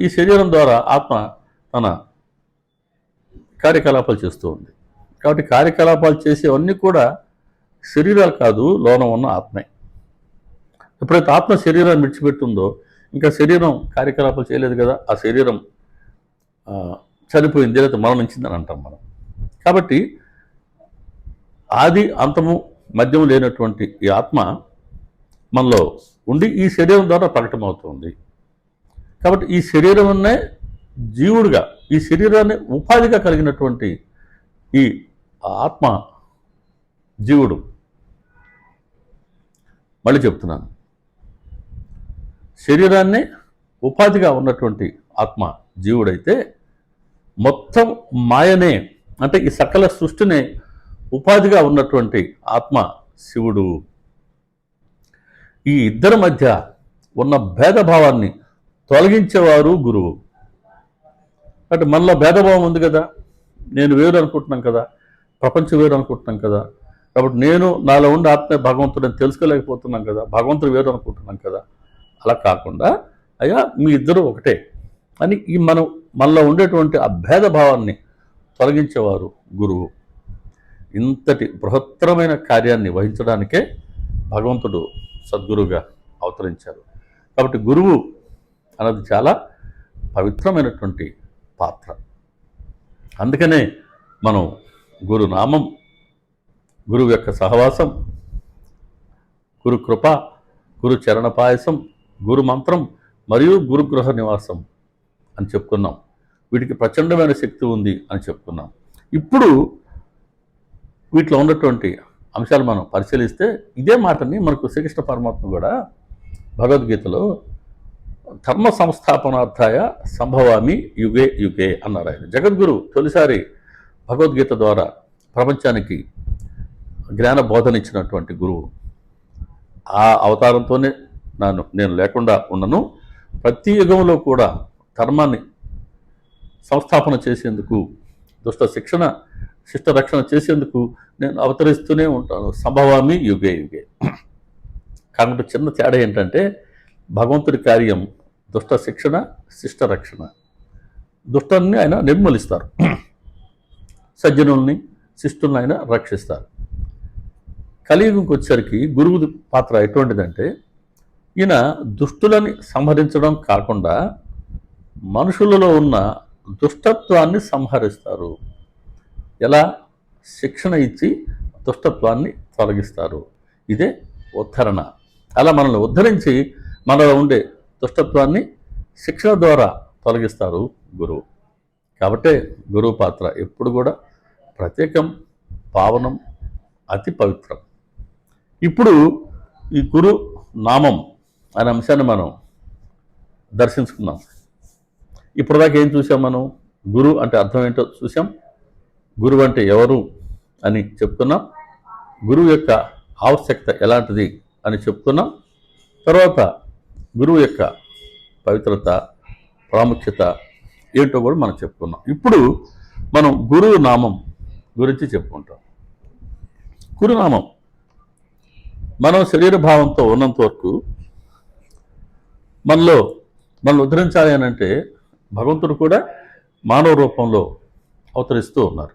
ఈ శరీరం ద్వారా ఆత్మ తన కార్యకలాపాలు చేస్తూ ఉంది. కాబట్టి కార్యకలాపాలు చేసేవన్నీ కూడా శరీరాలు కాదు, లోన ఉన్న ఆత్మే. ఎప్పుడైతే ఆత్మ శరీరాన్ని విడిచిపెట్టుందో ఇంకా శరీరం కార్యకలాపాలు చేయలేదు కదా, ఆ శరీరం చనిపోయింది లేదా మరణించిందని అంటాం మనం. కాబట్టి ఆది అంతము మధ్యము లేనటువంటి ఈ ఆత్మ మనలో ఉండి ఈ శరీరం ద్వారా ప్రకటమవుతుంది. కాబట్టి ఈ శరీరమే జీవుడిగా, ఈ శరీరాన్ని ఉపాధిగా కలిగినటువంటి ఈ ఆత్మ జీవుడు. మళ్ళీ చెప్తున్నాను, శరీరాన్ని ఉపాధిగా ఉన్నటువంటి ఆత్మ జీవుడైతే మొత్తం మాయనే, అంటే ఈ సకల సృష్టినే ఉపాధిగా ఉన్నటువంటి ఆత్మ శివుడు. ఈ ఇద్దరి మధ్య ఉన్న భేదభావాన్ని తొలగించేవారు గురువు. అంటే మనలో భేదభావం ఉంది కదా, నేను వేరు అనుకుంటున్నాం కదా, ప్రపంచం వేరు అనుకుంటున్నాం కదా. కాబట్టి నేను నాలో ఉండే ఆత్మే భగవంతుడని తెలుసుకోలేకపోతున్నాం కదా, భగవంతుడు వేరు అనుకుంటున్నాం కదా. అలా కాకుండా అయ్యా మీ ఇద్దరు ఒకటే అని ఈ మనలో ఉండేటువంటి ఆ భేదభావాన్ని తొలగించేవారు గురువు. ఇంతటి బృహత్తరమైన కార్యాన్ని వహించడానికే భగవంతుడు సద్గురువుగా అవతరించారు. కాబట్టి గురువు అన్నది చాలా పవిత్రమైనటువంటి పాత్ర. అందుకనే మనం గురునామం, గురువు యొక్క సహవాసం, గురు కృప, గురు చరణ పాయసం, గురు మంత్రం మరియు గురుగృహ నివాసం అని చెప్పుకున్నాం. వీటికి ప్రచండమైన శక్తి ఉంది అని చెప్పుకున్నాం. ఇప్పుడు వీటిలో ఉన్నటువంటి అంశాలు మనం పరిశీలిస్తే ఇదే మాటని మనకు శ్రీకృష్ణ పరమాత్మ కూడా భగవద్గీతలో ధర్మ సంస్థాపనార్థాయ సంభవామి యుగే యుగే అన్నారు. ఆయన జగద్గురు తొలిసారి భగవద్గీత ద్వారా ప్రపంచానికి జ్ఞాన బోధన ఇచ్చినటువంటి గురువు. ఆ అవతారంతోనే నేను లేకుండా ఉండను. ప్రతి యుగంలో కూడా ధర్మాన్ని సంస్థాపన చేసేందుకు, దుష్ట శిష్ట రక్షణ చేసేందుకు నేను అవతరిస్తూనే ఉంటాను. సంభవామి యుగే యుగే. కాబట్టి చిన్న తేడా ఏంటంటే భగవంతుడి కార్యం దుష్ట శిక్షణ, శిష్ట రక్షణ. దుష్టాన్ని ఆయన నిర్మూలిస్తారు, సజ్జనుల్ని శిష్టుల్ని ఆయన రక్షిస్తారు. కలియుగంకి వచ్చేసరికి గురువు పాత్ర ఎటువంటిదంటే ఈయన దుష్టులని సంహరించడం కాకుండా మనుషులలో ఉన్న దుష్టత్వాన్ని సంహరిస్తారు. ఎలా? శిక్షణ ఇచ్చి దుష్టత్వాన్ని తొలగిస్తారు. ఇదే ఉద్ధరణ. అలా మనల్ని ఉద్ధరించి మనలో ఉండే దుష్టత్వాన్ని శిక్షణ ద్వారా తొలగిస్తారు గురువు. కాబట్టే గురువు పాత్ర ఎప్పుడు కూడా ప్రత్యేకం, పావనం, అతి పవిత్రం. ఇప్పుడు ఈ గురు నామం అనే అంశాన్ని మనం దర్శించుకున్నాం. ఇప్పటిదాకా ఏం చూసాం మనం? గురు అంటే అర్థం ఏంటో చూసాం, గురువు అంటే ఎవరు అని చెప్తున్నాం, గురువు యొక్క ఆవశ్యకత ఎలాంటిది అని చెప్తున్నాం. తర్వాత గురువు యొక్క పవిత్రత, ప్రాముఖ్యత ఏంటో కూడా మనం చెప్పుకున్నాం. ఇప్పుడు మనం గురువు నామం గురించి చెప్పుకుంటాం. గురునామం మనం శరీర భావంతో ఉన్నంత వరకు మనలో మనల్ని ఉద్ధరించాలి అని అంటే భగవంతుడు కూడా మానవ రూపంలో అవతరిస్తూ ఉన్నారు.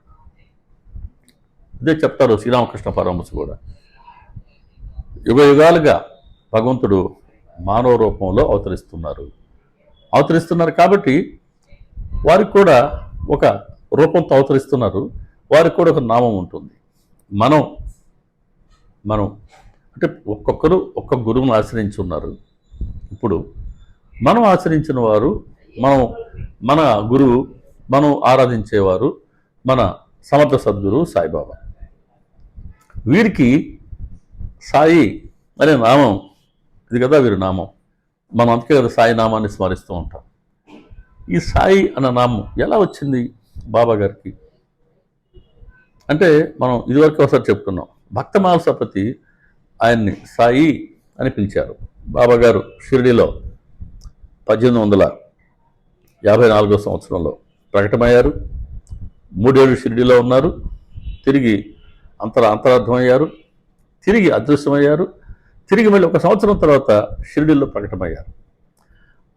ఇదే చెప్తారు శ్రీరామకృష్ణ పరమహంస కూడా. యుగ యుగాలుగా భగవంతుడు మానవ రూపంలో అవతరిస్తున్నారు కాబట్టి వారికి కూడా ఒక రూపంతో అవతరిస్తున్నారు. వారికి కూడా ఒక నామం ఉంటుంది. మనం అంటే ఒక్కొక్కరు ఒక్కొక్క గురువును ఆశ్రయించి ఉన్నారు. ఇప్పుడు మనం ఆచరించిన వారు, మన గురువు, మనం ఆరాధించేవారు మన సమర్థ సద్గురు సాయిబాబా. వీరికి సాయి అనే నామం ఇది కదా, వీరి నామం. మనం అందుకే కదా సాయి నామాన్ని స్మరిస్తూ ఉంటాం. ఈ సాయి అన్న నామం ఎలా వచ్చింది బాబా గారికి అంటే, మనం ఇదివరకు ఒకసారి చెప్పుకున్నాం. భక్తమాల సపతి ఆయన్ని సాయి అని పిలిచారు. బాబా గారు షిరిడిలో 1854 సంవత్సరంలో ప్రకటమయ్యారు. 3 ఏళ్ళు షిరిడిలో ఉన్నారు. తిరిగి అంతరార్థమయ్యారు. తిరిగి అదృశ్యమయ్యారు. తిరిగి మళ్ళీ 1 సంవత్సరం తర్వాత షిరిడిలో ప్రకటమయ్యారు.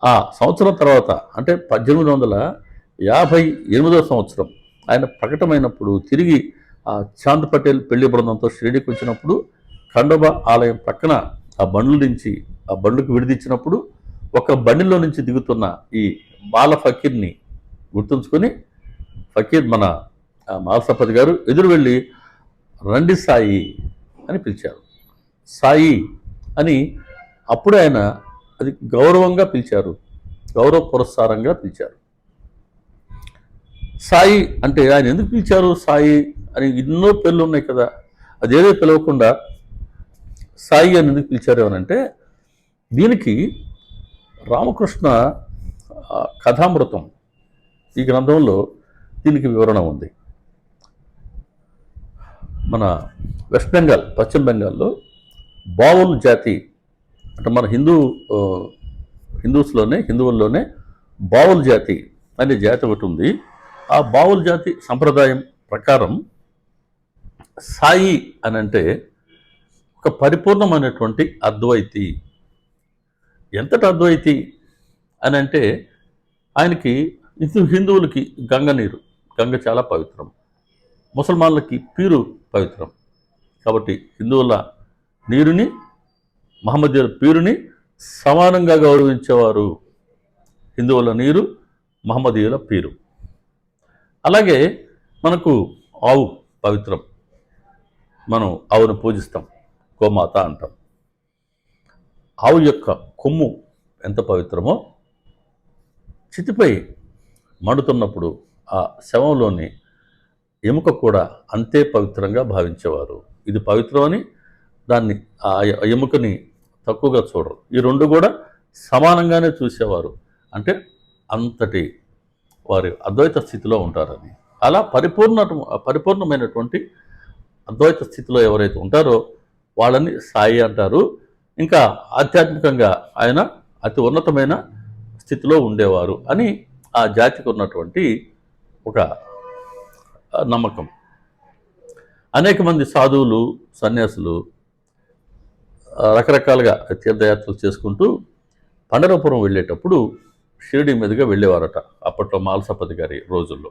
ఆ సంవత్సరం తర్వాత అంటే 1858 సంవత్సరం ఆయన ప్రకటమైనప్పుడు తిరిగి ఆ చాంద్ పటేల్ పెళ్లి బృందంతో షిరిడికి వచ్చినప్పుడు ఖండోబా ఆలయం పక్కన ఆ బండ్లకు విడిదిచ్చినప్పుడు ఒక బండిలో నుంచి దిగుతున్న ఈ బాల ఫకీర్ని గుర్తుంచుకొని ఫకీర్ మన మాలసపతి గారు ఎదురు వెళ్ళి రండి సాయి అని పిలిచారు. సాయి అని అప్పుడు ఆయన అది గౌరవంగా పిలిచారు, గౌరవ పురస్కారంగా పిలిచారు. సాయి అంటే ఆయన ఎందుకు పిలిచారు సాయి అని? ఎన్నో పేర్లు ఉన్నాయి కదా, అదేదో పిలవకుండా సాయి అని ఎందుకు పిలిచారు అని అంటే, దీనికి రామకృష్ణ కథామృతం ఈ గ్రంథంలో దీనికి వివరణ ఉంది. మన వెస్ట్ బెంగాల్, పశ్చిమ బెంగాల్లో బావుల్ జాతి అంటే మన హిందువుల్లోనే బావుల్ జాతి అనే జాతి ఒకటి ఉంది. ఆ బావుల్ జాతి సంప్రదాయం ప్రకారం సాయి అని అంటే ఒక పరిపూర్ణమైనటువంటి అద్వైతి. ఎంతటి అద్వైతి అని అంటే, ఆయనకి హిందువులకి గంగ చాలా పవిత్రం, ముసల్మాన్లకి పీరు పవిత్రం. కాబట్టి హిందువుల నీరుని, మహమ్మదీయుల పీరుని సమానంగా గౌరవించేవారు. హిందువుల నీరు, మహమ్మదీయుల పీరు. అలాగే మనకు ఆవు పవిత్రం, మనం ఆవును పూజిస్తాం, గోమాత అంటాం. ఆవు యొక్క కొమ్ము ఎంత పవిత్రమో, చితిపై మండుతున్నప్పుడు ఆ శవంలోని ఎముక కూడా అంతే పవిత్రంగా భావించేవారు. ఇది పవిత్రమని దాన్ని ఆ ఎముకని తక్కువగా చూడరు. ఈ రెండు కూడా సమానంగానే చూసేవారు. అంటే అంతటి వారి అద్వైత స్థితిలో ఉంటారని. అలా పరిపూర్ణమైనటువంటి అద్వైత స్థితిలో ఎవరైతే ఉంటారో వాళ్ళని సాయి అంటారు. ఇంకా ఆధ్యాత్మికంగా ఆయన అతి ఉన్నతమైన స్థితిలో ఉండేవారు అని ఆ జాతికి ఉన్నటువంటి ఒక నమ్మకం. అనేక మంది సాధువులు, సన్యాసులు రకరకాలుగా తీర్థయాత్రలు చేసుకుంటూ పండరపురం వెళ్ళేటప్పుడు షిరిడి మీదుగా వెళ్ళేవారట అప్పట్లో మాలసపతి గారి రోజుల్లో.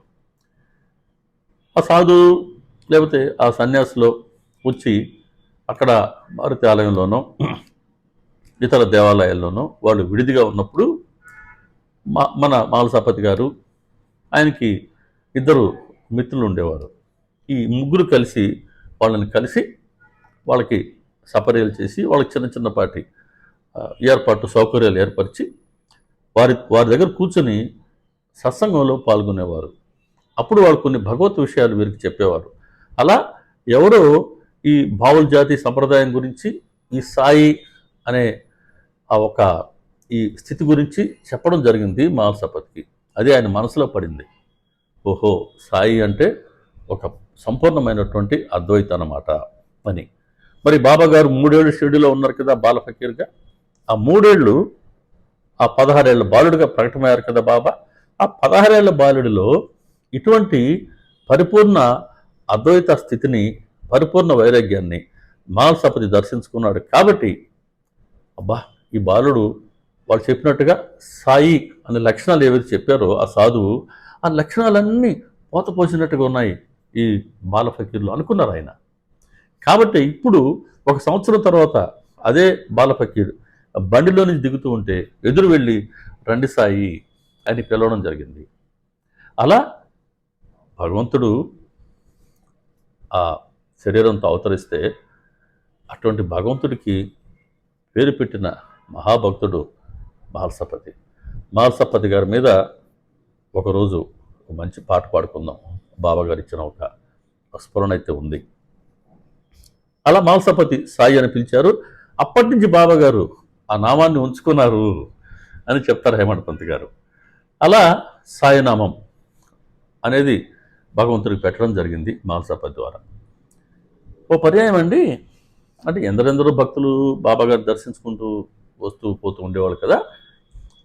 ఆ సాధువు లేకపోతే ఆ సన్యాసులో వచ్చి అక్కడ మారుతి ఆలయంలోనో ఇతర దేవాలయాల్లోనో వాళ్ళు విడిదిగా ఉన్నప్పుడు మన మాలసపతి గారు, ఆయనకి 2 మిత్రులు ఉండేవారు. ఈ ముగ్గురు కలిసి వాళ్ళకి సపర్యలు చేసి వాళ్ళకి చిన్నపాటి సౌకర్యాలు ఏర్పరిచి వారి దగ్గర కూర్చొని సత్సంగంలో పాల్గొనేవారు. అప్పుడు వాళ్ళు కొన్ని భగవత్ విషయాలు వీరికి చెప్పేవారు. అలా ఎవరో ఈ బావుల్ జాతి సంప్రదాయం గురించి, ఈ సాయి అనే ఈ స్థితి గురించి చెప్పడం జరిగింది మాలసపతికి. అది ఆయన మనసులో పడింది. ఓహో, సాయి అంటే ఒక సంపూర్ణమైనటువంటి అద్వైత అన్నమాట అని. మరి బాబా గారు 3 ఏళ్ళు షిరిడిలో ఉన్నారు కదా బాల ఫకీర్గా. ఆ 3 ఏళ్ళు ఆ 16 ఏళ్ల బాలుడిగా ప్రకటమయ్యారు కదా బాబా. ఆ 16 ఏళ్ల బాలుడిలో ఇటువంటి పరిపూర్ణ అద్వైత స్థితిని, పరిపూర్ణ వైరాగ్యాన్ని మాల్సపతి దర్శించుకున్నాడు కాబట్టి అబ్బా ఈ బాలుడు వాళ్ళు చెప్పినట్టుగా సాయి అనే లక్షణాలు ఏవైతే చెప్పారో ఆ సాధువు, ఆ లక్షణాలన్నీ పోతపోసినట్టుగా ఉన్నాయి ఈ బాల ఫకీర్లు అనుకున్నారు ఆయన. కాబట్టి ఇప్పుడు ఒక సంవత్సరం తర్వాత అదే బాల ఫకీర్ బండిలో నుంచి దిగుతూ ఉంటే ఎదురు వెళ్ళి రండి సాయి అని పిలవడం జరిగింది. అలా భగవంతుడు ఆ శరీరంతో అవతరిస్తే అటువంటి భగవంతుడికి పేరు పెట్టిన మహాభక్తుడు మాల్సపతి. మాల్సపతి గారి మీద ఒకరోజు ఒక మంచి పాట పాడుకుందాం. బాబాగారు ఇచ్చిన ఒక స్ఫురణ అయితే ఉంది. అలా మాల్సపతి సాయి అని పిలిచారు. అప్పటి నుంచి బాబాగారు ఆ నామాన్ని ఉంచుకున్నారు అని చెప్తారు హేమంత్ పంత్ గారు. అలా సాయినామం అనేది భగవంతుడికి పెట్టడం జరిగింది మాల్సపతి ద్వారా. ఓ పర్యాయం అండి, అంటే ఎందరెందరో భక్తులు బాబాగారు దర్శించుకుంటూ వస్తూ పోతూ ఉండేవాళ్ళు కదా.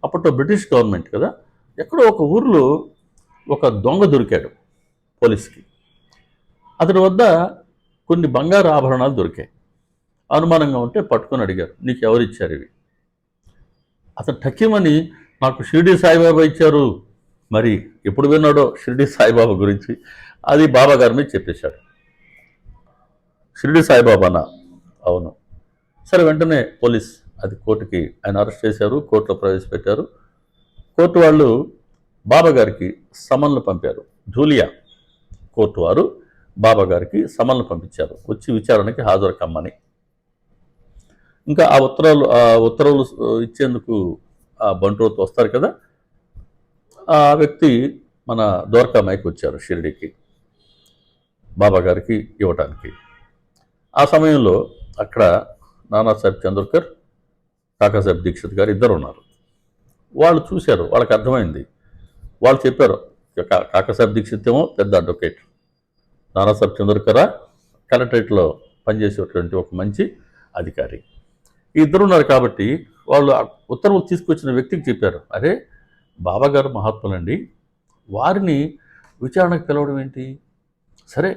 అప్పట్లో బ్రిటిష్ గవర్నమెంట్ కదా. ఎక్కడో ఒక ఊర్లో ఒక దొంగ దొరికాడు పోలీస్కి. అతడి వద్ద కొన్ని బంగారు ఆభరణాలు దొరికాయి. అనుమానంగా ఉంటే పట్టుకొని అడిగారు, నీకు ఎవరు ఇచ్చారు ఇవి? అతను టక్కిమని నాకు షిరిడి సాయిబాబా ఇచ్చారు. మరి ఎప్పుడు విన్నాడో షిరిడి సాయిబాబా గురించి, అది బాబా గారి మీద చెప్పేశాడు. షిరిడి సాయిబాబానా? అవును. సరే, వెంటనే పోలీస్ అది కోర్టుకి ఆయన అరెస్ట్ చేశారు, కోర్టులో ప్రవేశపెట్టారు. కోర్టు వాళ్ళు బాబా గారికి సమన్లు పంపారు. ధూలియా కోర్టు వారు బాబా గారికి సమన్లు పంపించారు, వచ్చి విచారణకి హాజరు కమ్మని. ఇంకా ఆ ఉత్తర్వులు ఇచ్చేందుకు ఆ బంటోతో వస్తారు కదా, ఆ వ్యక్తి మన ద్వారకామాయికి వచ్చారు షిరిడీకి బాబా గారికి ఇవ్వటానికి. ఆ సమయంలో అక్కడ నానాసాహెబ్ చంద్రకర్, కాకాసాహెబ్ దీక్షిత్ గారు ఇద్దరు ఉన్నారు. వాళ్ళు చూశారు, వాళ్ళకి అర్థమైంది. వాళ్ళు చెప్పారు, కాకాసాహెబ్ దీక్షిత్ ఏమో పెద్ద అడ్వకేట్, నానాసాహెబ్ చంద్రకర్ కలెక్టరేట్లో పనిచేసేటువంటి ఒక మంచి అధికారి. ఈ ఇద్దరు ఉన్నారు కాబట్టి వాళ్ళు ఉత్తర్వులు తీసుకొచ్చిన వ్యక్తికి చెప్పారు, అరే బాబా గారు మహాత్ములండి, వారిని విచారణకు పిలవడం ఏంటి? సరే,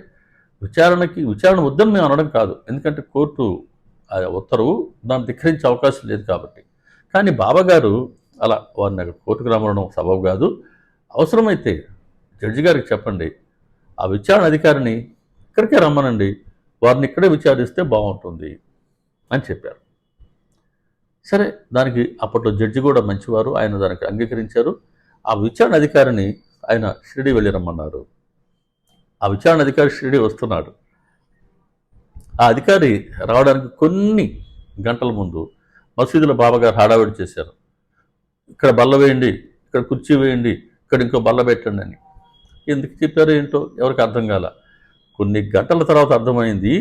విచారణ వద్దని మేము అనడం కాదు, ఎందుకంటే కోర్టు ఆ ఉత్తర్వు దాన్ని ధిక్కరించే అవకాశం లేదు కాబట్టి. కానీ బాబా గారు అలా వారిని కోర్టుకు రమ్మడం సబబు కాదు. అవసరమైతే జడ్జి గారికి చెప్పండి, ఆ విచారణ అధికారిని ఇక్కడికే రమ్మనండి, వారిని ఇక్కడే విచారిస్తే బాగుంటుంది అని చెప్పారు. సరే, దానికి అప్పట్లో జడ్జి కూడా మంచివారు, ఆయన దానికి అంగీకరించారు. ఆ విచారణ అధికారిని ఆయన షిరిడి వెళ్ళి రమ్మన్నారు. ఆ విచారణ అధికారి షిరిడి వస్తున్నాడు. ఆ అధికారి రావడానికి కొన్ని గంటల ముందు మసీదులో బాబాగారు హడావిడి చేశారు. ఇక్కడ బల్ల వేయండి, ఇక్కడ కుర్చీ వేయండి, ఇక్కడ ఇంకో బల్ల పెట్టండి అని. ఎందుకు చెప్పారో ఏంటో ఎవరికి అర్థం కాల. కొన్ని గంటల తర్వాత అర్థమైంది,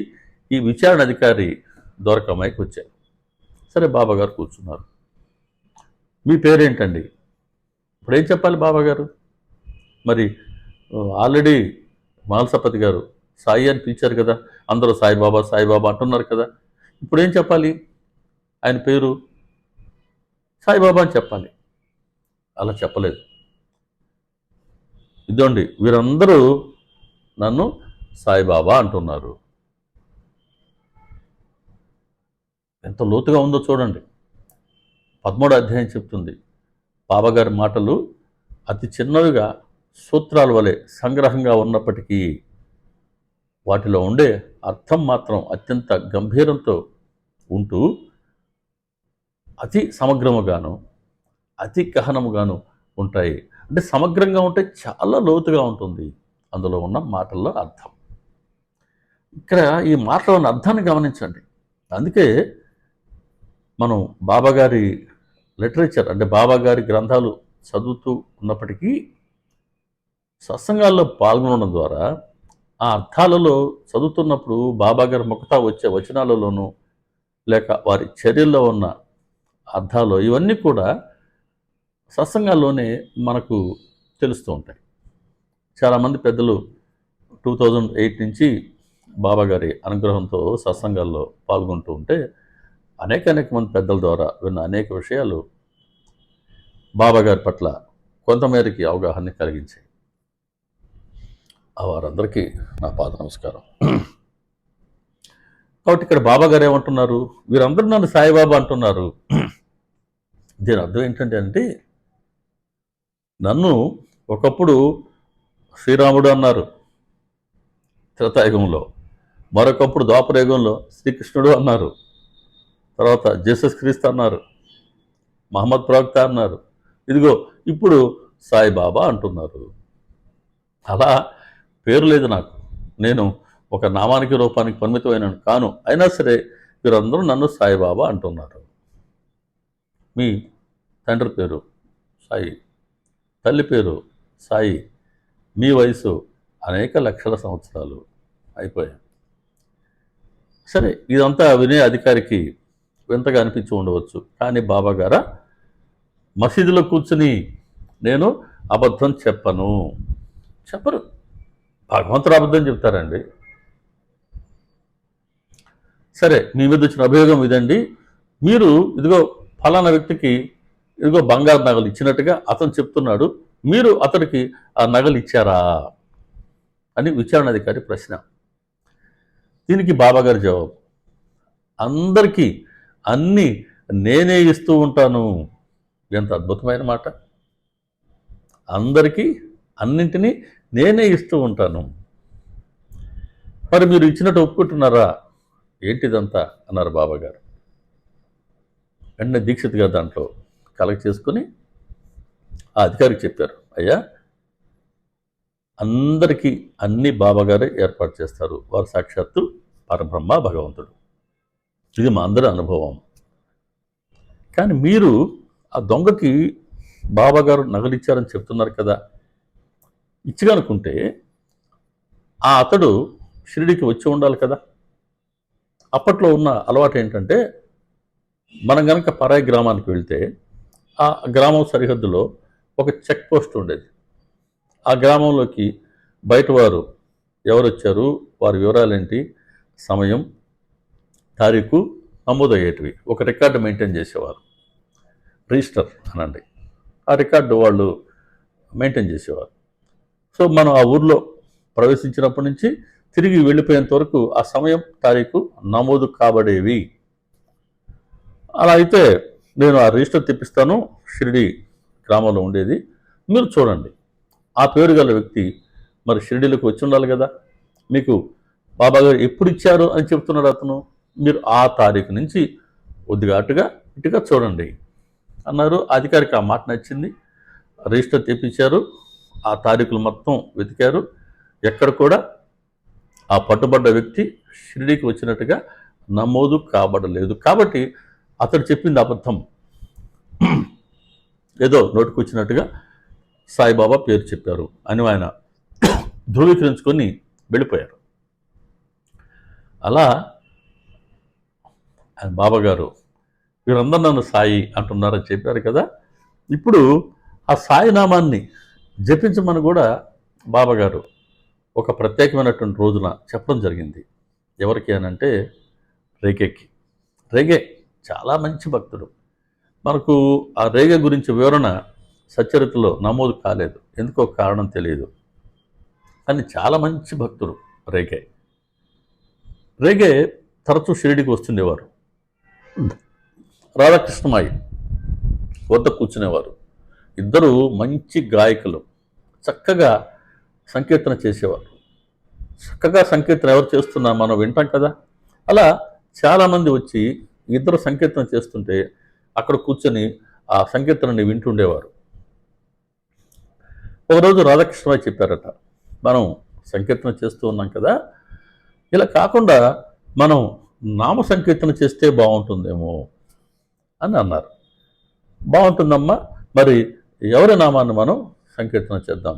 ఈ విచారణ అధికారి ద్వారకామాయికి వచ్చారు. సరే, బాబాగారు కూర్చున్నారు. మీ పేరేంటండి? ఇప్పుడు ఏం చెప్పాలి బాబాగారు? మరి ఆల్రెడీ మాల్సపతి గారు సాయి అని పిలిచారు కదా, అందరూ సాయిబాబా సాయిబాబా అంటున్నారు కదా, ఇప్పుడు ఏం చెప్పాలి? ఆయన పేరు సాయిబాబా అని చెప్పాలి. అలా చెప్పలేదు. ఇదండి, వీరందరూ నన్ను సాయిబాబా అంటున్నారు. ఎంత లోతుగా ఉందో చూడండి. 13వ అధ్యాయం చెప్తుంది, బాబాగారి మాటలు అతి చిన్నవిగా సూత్రాల వలె సంగ్రహంగా ఉన్నప్పటికీ వాటిలో ఉండే అర్థం మాత్రం అత్యంత గంభీరంతో ఉంటూ అతి సమగ్రముగాను అతి గహనముగాను ఉంటాయి. అంటే సమగ్రంగా ఉంటే చాలా లోతుగా ఉంటుంది అందులో ఉన్న మాటల్లో అర్థం. ఇక్కడ ఈ మాటలోని అర్థాన్ని గమనించండి. అందుకే మనం బాబాగారి లిటరేచర్ అంటే బాబాగారి గ్రంథాలు చదువుతూ ఉన్నప్పటికీ సత్సంగాల్లో పాల్గొనడం ద్వారా ఆ అర్థాలలో చదువుతున్నప్పుడు బాబాగారి ముఖతా వచ్చే వచనాలలోనూ లేక వారి చర్యల్లో ఉన్న అర్థాలు ఇవన్నీ కూడా సత్సంగాల్లోనే మనకు తెలుస్తూ ఉంటాయి. చాలామంది పెద్దలు 2008 నుంచి బాబాగారి అనుగ్రహంతో సత్సంగాల్లో పాల్గొంటూ ఉంటే అనేక మంది పెద్దల ద్వారా విన్న అనేక విషయాలు బాబాగారి పట్ల కొంతమేరకి అవగాహన కలిగించాయి. వారందరికీ నా పాద నమస్కారం. కాబట్టి ఇక్కడ బాబా గారు ఏమంటున్నారు, వీరందరూ నన్ను సాయిబాబా అంటున్నారు. దీని అర్థం ఏంటంటే నన్ను ఒకప్పుడు శ్రీరాముడు అన్నారు త్రేతాయుగంలో, మరొకప్పుడు ద్వాపరయుగంలో శ్రీకృష్ణుడు అన్నారు, తర్వాత జీసస్ క్రీస్తు అన్నారు, మహమ్మద్ ప్రవక్త అన్నారు, ఇదిగో ఇప్పుడు సాయిబాబా అంటున్నారు. అలా పేరు లేదు నాకు, నేను ఒక నామానికి రూపానికి పరిమితమైన కాను. అయినా సరే వీరందరూ నన్ను సాయిబాబా అంటున్నారు. మీ తండ్రి పేరు సాయి, తల్లి పేరు సాయి, మీ వయసు అనేక లక్షల సంవత్సరాలు అయిపోయాయి. సరే, ఇదంతా వినే అధికారికి వింతగా అనిపించి ఉండవచ్చు. కానీ బాబా గారా, మసీదులో కూర్చుని నేను అబద్ధం చెప్పరు. భగవంతుడు అబద్ధం చెప్తారండి? సరే, మీ మీద వచ్చిన అభియోగం ఇదండి, మీరు ఇదిగో ఫలానా వ్యక్తికి ఇదిగో బంగారు నగలు ఇచ్చినట్టుగా అతను చెప్తున్నాడు, మీరు అతడికి ఆ నగలు ఇచ్చారా అని విచారణాధికారి ప్రశ్న. దీనికి బాబాగారి జవాబు, అందరికీ అన్నీ నేనే ఇస్తూ ఉంటాను. ఎంత అద్భుతమైన మాట! అందరికీ అన్నింటినీ నేనే ఇస్తూ ఉంటాను. మరి మీరు ఇచ్చినట్టు ఒప్పుకుంటున్నారా? ఏంటిదంతా అన్నారు బాబాగారు. వెంటనే దీక్షిత్ గారు దాంట్లో కలెక్ట్ చేసుకుని ఆ అధికారికి చెప్పారు, అయ్యా, అందరికీ అన్ని బాబాగారే ఏర్పాటు చేస్తారు, వారు సాక్షాత్తు పరబ్రహ్మ భగవంతుడు. ఇది మా అందరి అనుభవం. కానీ మీరు ఆ దొంగకి బాబాగారు నగలిచ్చారని చెప్తున్నారు కదా, ఇచ్చిగనుకుంటే ఆ అతడు షిరిడీకి వచ్చి ఉండాలి కదా. అప్పట్లో ఉన్న అలవాటు ఏంటంటే, మనం కనుక పరాయి గ్రామానికి వెళ్తే ఆ గ్రామం సరిహద్దులో ఒక చెక్ పోస్ట్ ఉండేది. ఆ గ్రామంలోకి బయట వారు ఎవరు వచ్చారు, వారి వివరాలేంటి, సమయం, తారీఖు నమోదయ్యేటివి, ఒక రికార్డు మెయింటైన్ చేసేవారు. రిజిస్టర్ అనండి, ఆ రికార్డు వాళ్ళు మెయింటైన్ చేసేవారు. సో మనం ఆ ఊర్లో ప్రవేశించినప్పటి నుంచి తిరిగి వెళ్ళిపోయేంత వరకు ఆ సమయం, తారీఖు నమోదు కాబడేవి. అలా అయితే నేను ఆ రిజిస్టర్ తెప్పిస్తాను, షిరిడి గ్రామంలో ఉండేది, మీరు చూడండి. ఆ పేరు గల వ్యక్తి మరి షిరిడీలోకి వచ్చి ఉండాలి కదా. మీకు బాబాగారు ఎప్పుడు ఇచ్చారు అని చెప్తున్నాడు అతను, మీరు ఆ తారీఖు నుంచి కొద్దిగా ఇటుగా చూడండి అన్నారు. అధికారికి ఆ మాట నచ్చింది. రిజిస్టర్ తెప్పించారు, ఆ తారీఖులు మొత్తం వెతికారు, ఎక్కడ కూడా ఆ పట్టుబడ్డ వ్యక్తి షిరిడీకి వచ్చినట్టుగా నమోదు కాబడలేదు. కాబట్టి అతడు చెప్పింది అబద్ధం, ఏదో నోటికొచ్చినట్టుగా సాయిబాబా పేరు చెప్పారు అని ఆయన ధృవీకరించుకొని వెళ్ళిపోయారు. అలా ఆయన బాబాగారు వీరందరూ నన్ను సాయి అంటున్నారని చెప్పారు కదా. ఇప్పుడు ఆ సాయి నామాన్ని జపించమని కూడా బాబాగారు ఒక ప్రత్యేకమైనటువంటి రోజున చెప్పడం జరిగింది. ఎవరికి అనంటే రేగేకి. రేగే చాలా మంచి భక్తుడు. మనకు ఆ రేగే గురించి వివరణ సచ్చరితలో నమోదు కాలేదు, ఎందుకో కారణం తెలియదు. కానీ చాలా మంచి భక్తుడు రేగే. రేగే తరచూ షిరిడికి వస్తుండేవారు. రాధాకృష్ణమాయి వద్ద కూర్చునేవారు. ఇద్దరు మంచి గాయకులు, చక్కగా సంకీర్తన చేసేవారు. చక్కగా సంకీర్తన ఎవరు చేస్తున్నా మనం వింటాం కదా. అలా చాలామంది వచ్చి ఇద్దరు సంకీర్తన చేస్తుంటే అక్కడ కూర్చొని ఆ సంకీర్తనని వింటుండేవారు. ఒకరోజు రాధాకృష్ణమాయి చెప్పారట, మనం సంకీర్తన చేస్తూ ఉన్నాం కదా, ఇలా కాకుండా మనం నామ సంకీర్తన చేస్తే బాగుంటుందేమో అని అన్నారు. బాగుంటుందమ్మా, మరి ఎవరి నామాన్ని మనం సంకీర్తన చేద్దాం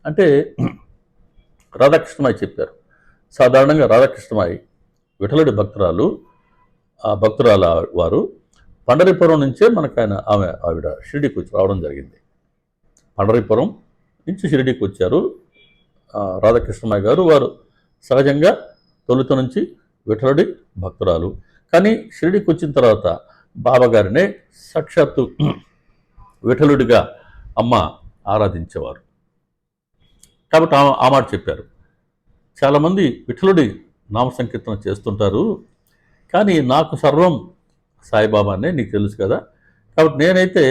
అంటే రాధాకృష్ణమాయి చెప్పారు. సాధారణంగా రాధాకృష్ణమాయి విఠలుడి భక్తురాలు. ఆ భక్తురాల వారు పండరీపురం నుంచే ఆవిడ షిరిడీకి వచ్చి రావడం జరిగింది. పండరీపురం నుంచి షిరిడీకి వచ్చారు రాధాకృష్ణమాయి గారు. వారు సహజంగా తొలుత నుంచి విఠలుడి భక్తురాలు. కానీ షిరిడీకి వచ్చిన తర్వాత బాబాగారినే సాక్షాత్తు విఠలుడిగా అమ్మ ఆరాధించేవారు. కాబట్టి ఆ మాట చెప్పారు. చాలామంది విఠలుడి నామ సంకీర్తన చేస్తుంటారు, కానీ నాకు సర్వం సాయిబాబానే, నీకు తెలుసు కదా. కాబట్టి నేనైతే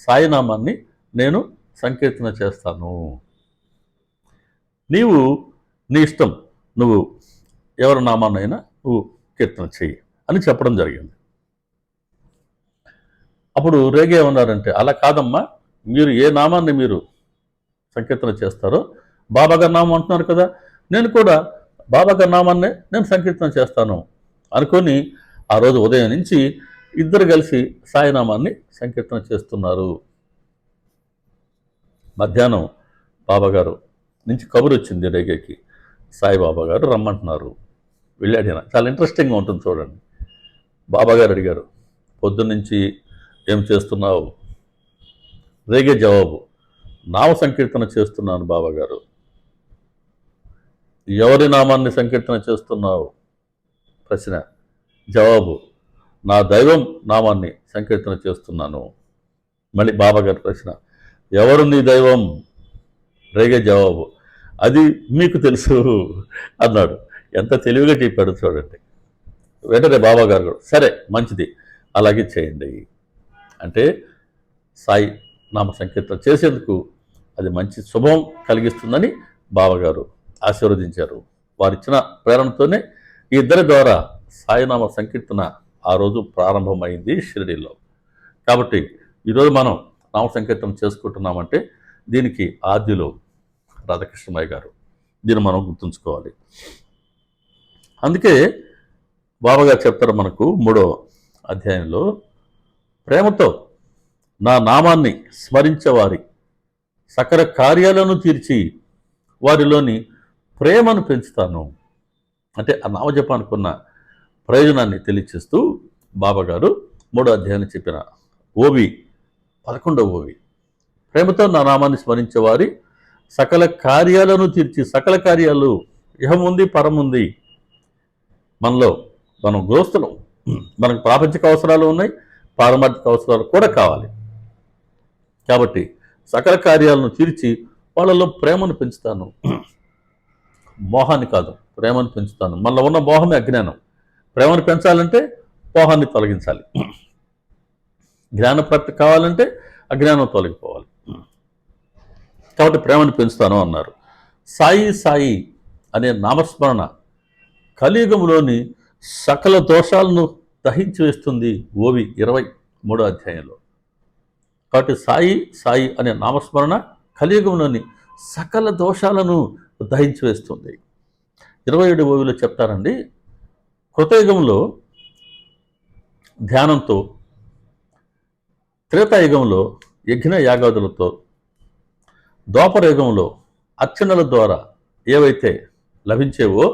సాయినామాన్ని నేను సంకీర్తన చేస్తాను, నీవు నీ ఇష్టం, నువ్వు ఎవరి నామాన్నైనా నువ్వు కీర్తన చెయ్యి అని చెప్పడం జరిగింది. అప్పుడు రేగే ఏమన్నారంటే, అలా కాదమ్మా, మీరు ఏ నామాన్ని మీరు సంకీర్తన చేస్తారో, బాబాగారి నామం అంటున్నారు కదా, నేను కూడా బాబాగారి నామాన్నే నేను సంకీర్తన చేస్తాను అనుకొని ఆ రోజు ఉదయం నుంచి ఇద్దరు కలిసి సాయినామాన్ని సంకీర్తన చేస్తున్నారు. మధ్యాహ్నం బాబాగారు నుంచి కబురు వచ్చింది రేగేకి, సాయిబాబా గారు రమ్మంటున్నారు. వెళ్ళాడు. చాలా ఇంట్రెస్టింగ్గా ఉంటుంది చూడండి. బాబాగారు అడిగారు, పొద్దున్నుంచి ఏం చేస్తున్నావు? రేగే జవాబు, నామ సంకీర్తన చేస్తున్నాను బాబాగారు. ఎవరి నామాన్ని సంకీర్తన చేస్తున్నావు? ప్రశ్న. జవాబు, నా దైవం నామాన్ని సంకీర్తన చేస్తున్నాను. మళ్ళీ బాబాగారి ప్రశ్న, ఎవరు నీ దైవం? రేగే జవాబు, అది మీకు తెలుసు అన్నాడు. ఎంత తెలివిగా చెప్పాడు చూడండి. వెంటనే బాబాగారు కూడా, సరే మంచిది, అలాగే చేయండి అంటే సాయి నామ సంకీర్తన చేసేందుకు అది మంచి శుభం కలిగిస్తుందని బాబాగారు ఆశీర్వదించారు. వారిచ్చిన ప్రేరణతోనే ఈ ఇద్దరి ద్వారా సాయినామ సంకీర్తన ఆ రోజు ప్రారంభమైంది షిరిడీలో. కాబట్టి ఈరోజు మనం నామ సంకీర్తన చేసుకుంటున్నామంటే దీనికి ఆద్యులు రాధాకృష్ణమయ్య గారు. దీన్ని మనం గుర్తుంచుకోవాలి. అందుకే బాబాగారు చెప్తారు మనకు 3వ అధ్యాయంలో, ప్రేమతో నా నామాన్ని స్మరించేవారి సకల కార్యాలను తీర్చి వారిలోని ప్రేమను పెంచుతాను. అంటే ఆ నామజపానికి ఉన్న ప్రయోజనాన్ని తెలియచేస్తూ బాబాగారు 3వ అధ్యాయాన్ని చెప్పిన ఓవి 11వ ఓవి, ప్రేమతో నా నామాన్ని స్మరించేవారి సకల కార్యాలను తీర్చి. సకల కార్యాలు ఇహముంది పరముంది. మనలో మనం గృహస్థులం, మనకు ప్రాపంచిక అవసరాలు ఉన్నాయి, పారమార్థిక అవసరాలు కూడా కావాలి. కాబట్టి సకల కార్యాలను తీర్చి వాళ్ళలో ప్రేమను పెంచుతాను. మోహాన్ని కాదు, ప్రేమను పెంచుతాను. మనలో ఉన్న మోహమే అజ్ఞానం. ప్రేమను పెంచాలంటే మోహాన్ని తొలగించాలి. జ్ఞానప్రాప్తి కావాలంటే అజ్ఞానం తొలగిపోవాలి. కాబట్టి ప్రేమను పెంచుతాను అన్నారు. సాయి సాయి అనే నామస్మరణ కలియుగంలోని సకల దోషాలను దహించి వేస్తుంది. ఓవి 23వ అధ్యాయంలో. కాబట్టి సాయి సాయి అనే నామస్మరణ కలియుగంలోని సకల దోషాలను దహించి వేస్తుంది. 27వ ఓవిలో చెప్తారండి, కృతయుగంలో ధ్యానంతో, త్రేతాయుగంలో యజ్ఞ యాగాదులతో, ద్వాపరయుగంలో అర్చనల ద్వారా ఏవైతే లభించేవో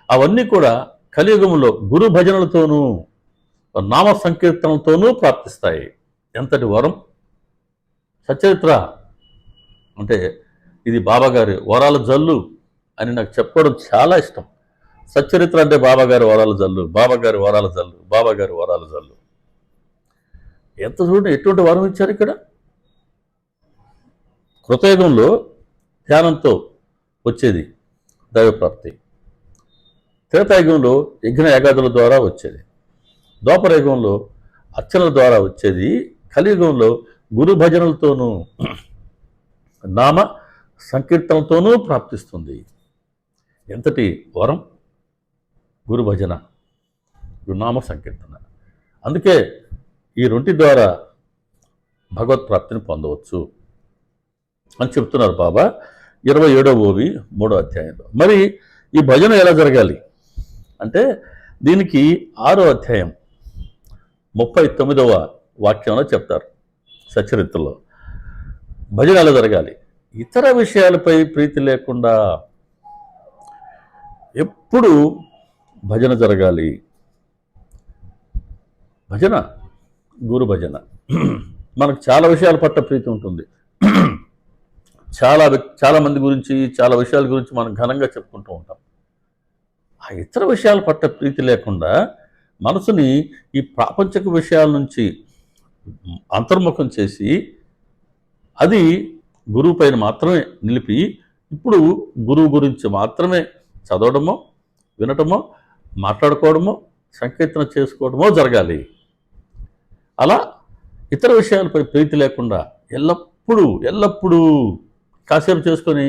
అవన్నీ కూడా కలియుగంలో గురు భజనలతోనూ నామ సంకీర్తనలతోనూ ప్రాప్తిస్తాయి. ఎంతటి వరం! సచరిత్ర అంటే ఇది బాబాగారి వరాల జల్లు అని నాకు చెప్పుకోవడం చాలా ఇష్టం. సచ్చరిత్ర అంటే బాబాగారి వరాల జల్లు, బాబాగారి వరాల జల్లు, బాబాగారి వరాల జల్లు. ఎంత చూడండి, ఎటువంటి వరం ఇచ్చారు ఇక్కడ. కృతయుగంలో ధ్యానంతో వచ్చేది దైవప్రాప్తి, త్రేతాయుగంలో యజ్ఞ యాగాదుల ద్వారా వచ్చేది, ద్వాపరయుగంలో అర్చనల ద్వారా వచ్చేది, కలియుగంలో గురు భజనలతోనూ నామ సంకీర్తనలతోనూ ప్రాప్తిస్తుంది. ఎంతటి వరం! గురు భజన, గురునామ సంకీర్తన. అందుకే ఈ రెంటి ద్వారా భగవత్ ప్రాప్తిని పొందవచ్చు అని చెప్తున్నారు బాబా 27వ ఓవి 3వ అధ్యాయంలో. మరి ఈ భజన ఎలా జరగాలి అంటే దీనికి 6వ అధ్యాయం 39వ వాక్యంలో చెప్తారు. సచరిత్రలో భజన ఎలా జరగాలి? ఇతర విషయాలపై ప్రీతి లేకుండా ఎప్పుడు భజన జరగాలి. భజన, గురు భజన. మనకు చాలా విషయాల పట్ల ప్రీతి ఉంటుంది. చాలా మంది గురించి, చాలా విషయాల గురించి మనం ఘనంగా చెప్పుకుంటూ ఉంటాం. ఆ ఇతర విషయాల పట్ల ప్రీతి లేకుండా మనసుని ఈ ప్రాపంచిక విషయాల నుంచి అంతర్ముఖం చేసి అది గురువు పైన మాత్రమే నిలిపి ఇప్పుడు గురువు గురించి మాత్రమే చదవడమో, వినటమో, మాట్లాడుకోవడమో సంకీర్తన చేసుకోవడమో జరగాలి. అలా ఇతర విషయాలపై ప్రీతి లేకుండా ఎల్లప్పుడూ కాసేపు చేసుకొని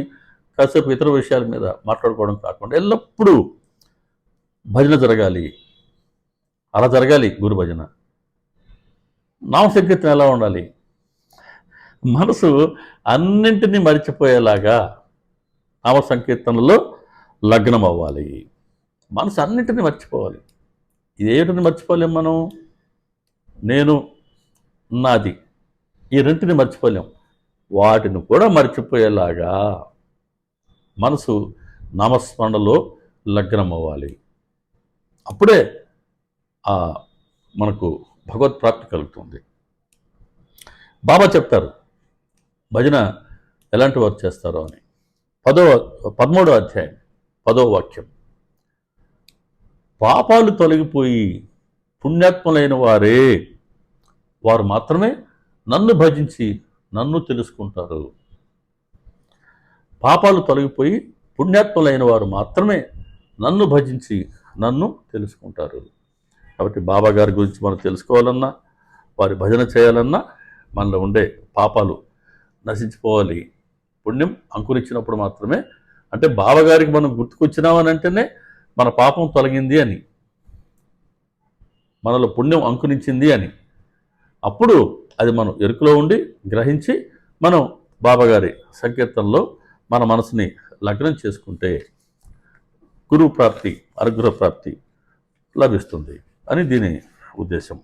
కాసేపు ఇతర విషయాల మీద మాట్లాడుకోవడం కాకుండా ఎల్లప్పుడూ భజన జరగాలి. అలా జరగాలి గురు భజన. నామ సంకీర్తన ఎలా ఉండాలి? మనసు అన్నింటినీ మరిచిపోయేలాగా నామ సంకీర్తనలో లగ్నం అవ్వాలి. మనసు అన్నింటినీ మర్చిపోవాలి. ఇది ఏమిటిని మర్చిపోలేం మనం? నేను, నాది, ఈ రెంటిని మర్చిపోలేం. వాటిని కూడా మర్చిపోయేలాగా మనసు నామస్మరణలో లగ్నం అవ్వాలి. అప్పుడే మనకు భగవత్ప్రాప్తి కలుగుతుంది. బాబా చెప్తారు భజన ఎలాంటి వారు చేస్తారో అని. 13వ అధ్యాయం 10వ వాక్యం. పాపాలు తొలగిపోయి పుణ్యాత్ములైన వారు మాత్రమే నన్ను భజించి నన్ను తెలుసుకుంటారు. పాపాలు తొలగిపోయి పుణ్యాత్ములైన వారు మాత్రమే నన్ను భజించి నన్ను తెలుసుకుంటారు. కాబట్టి బాబా గారి గురించి మనం తెలుసుకోవాలన్నా, వారి భజన చేయాలన్నా మనలో ఉండే పాపాలు నశించిపోవాలి. పుణ్యం అంకురించినప్పుడు మాత్రమే, అంటే బాబాగారికి మనం గుర్తుకొచ్చినామని అంటేనే మన పాపం తొలగింది అని, మనలో పుణ్యం అంకురించింది అని. అప్పుడు అది మనం ఎరుకలో ఉండి గ్రహించి మనం బాబాగారి సంకీర్తనలో మన మనసుని లగ్నం చేసుకుంటే గురువు ప్రాప్తి, అనుగ్రహ ప్రాప్తి లభిస్తుంది అని దీని ఉద్దేశం.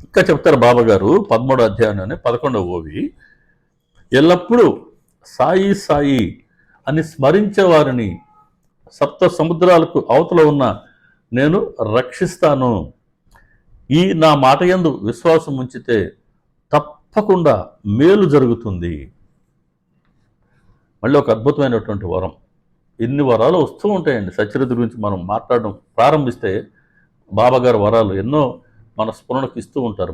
ఇంకా చెప్తారు బాబాగారు 13వ అధ్యాయంలోనే 11వ ఓవి. ఎల్లప్పుడూ సాయి సాయి అని స్మరించే వారిని సప్త సముద్రాలకు అవతల ఉన్న నేను రక్షిస్తాను. ఈ నా మాట యందు విశ్వాసం ఉంచితే తప్పకుండా మేలు జరుగుతుంది. మళ్ళీ ఒక అద్భుతమైనటువంటి వరం. ఇన్ని వరాలు వస్తూ ఉంటాయండి. సచరిత్ర గురించి మనం మాట్లాడడం ప్రారంభిస్తే బాబాగారు వరాలు ఎన్నో మన స్ఫురణకు ఇస్తూ ఉంటారు.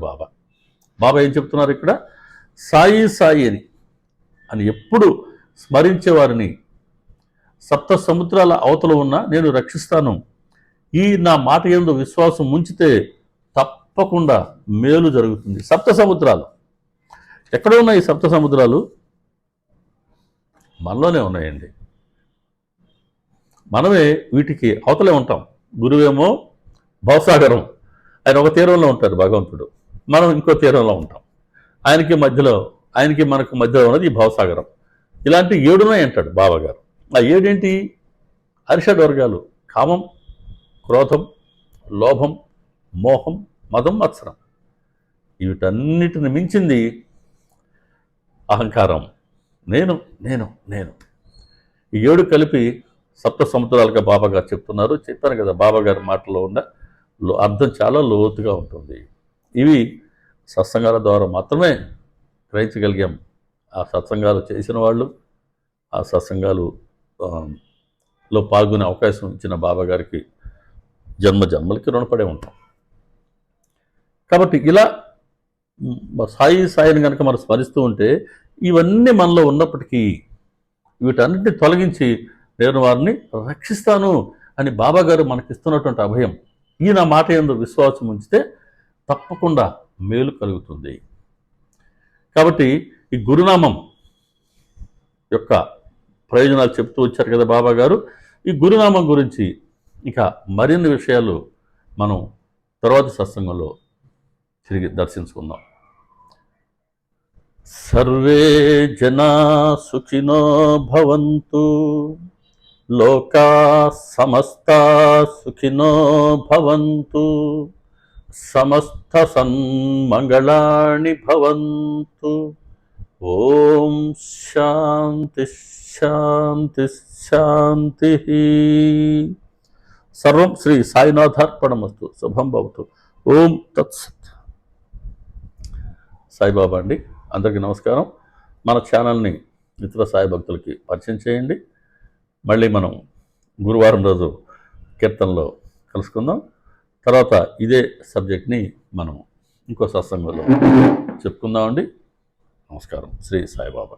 బాబా ఏం చెప్తున్నారు ఇక్కడ? సాయి సాయి అని ఎప్పుడు స్మరించే వారిని సప్త సముద్రాల అవతల ఉన్న నేను రక్షిస్తాను. ఈ నా మాట యందు విశ్వాసం ఉంచితే తప్పకుండా మేలు జరుగుతుంది. సప్త సముద్రాలు ఎక్కడ ఉన్నాయి? సప్త సముద్రాలు మనలోనే ఉన్నాయండి. మనమే వీటికి అవతలే ఉంటాం. గురువేమో భవసాగరం, ఆయన ఒక తీరంలో ఉంటారు భగవంతుడు, మనం ఇంకో తీరంలో ఉంటాం. ఆయనకి మనకు మధ్యలో ఉన్నది ఈ భవసాగరం. ఇలాంటి 7 ఉన్నాయి అంటాడు బాబాగారు. ఆ 7 ఏంటి? అరిషడ్ వర్గాలు: కామం, క్రోధం, లోభం, మోహం, మదం, మత్సరం. వీటన్నిటిని మించింది అహంకారం. నేను నేను నేను ఈ 7 కలిపి సప్త సముద్రాలుగా బాబాగారు చెప్తున్నారు. చెప్పాను కదా, బాబాగారి మాటలో ఉన్న అర్థం చాలా లోతుగా ఉంటుంది. ఇవి సత్సంగాల ద్వారా మాత్రమే గ్రహించగలిగాం. ఆ సత్సంగాలు చేసిన వాళ్ళు, ఆ సత్సంగాలులో పాల్గొనే అవకాశం ఇచ్చిన బాబాగారికి జన్మలకి రుణపడే ఉంటాం. కాబట్టి ఇలా సాయిని కనుక మనం స్మరిస్తూ ఉంటే ఇవన్నీ మనలో ఉన్నప్పటికీ వీటన్నిటిని తొలగించి నేను వారిని రక్షిస్తాను అని బాబాగారు మనకిస్తున్నటువంటి అభయం. ఈ నా మాట యందు విశ్వాసం ఉంచితే తప్పకుండా మేలు కలుగుతుంది. కాబట్టి ఈ గురునామం యొక్క ప్రయోజనాలు చెప్తూ వచ్చారు కదా బాబాగారు. ఈ గురునామం గురించి ఇక మరిన్ని విషయాలు మనం తర్వాత సత్సంగంలో తిరిగి దర్శించుకుందాం. సర్వే జనా సుఖినో భవంతు, లోకా సమస్తా సుఖినో భవంతు, సమస్త సన్మంగళాని భవంతు. ఓం శాంతి శాంతి శాంతి. సర్వం శ్రీ సాయినాథార్పణమస్తు. శుభం భవతు. ఓం తత్సత్. సాయిబాబా అండి. అందరికీ నమస్కారం. మన ఛానల్ని ఇతర సాయి భక్తులకి పరిచయం చేయండి. మళ్ళీ మనం గురువారం రోజు కీర్తనలో కలుసుకుందాం. తర్వాత ఇదే సబ్జెక్ట్ని మనం ఇంకో సత్సంగంలో చెప్పుకుందామండి. నమస్కారం. శ్రీ సాయిబాబా.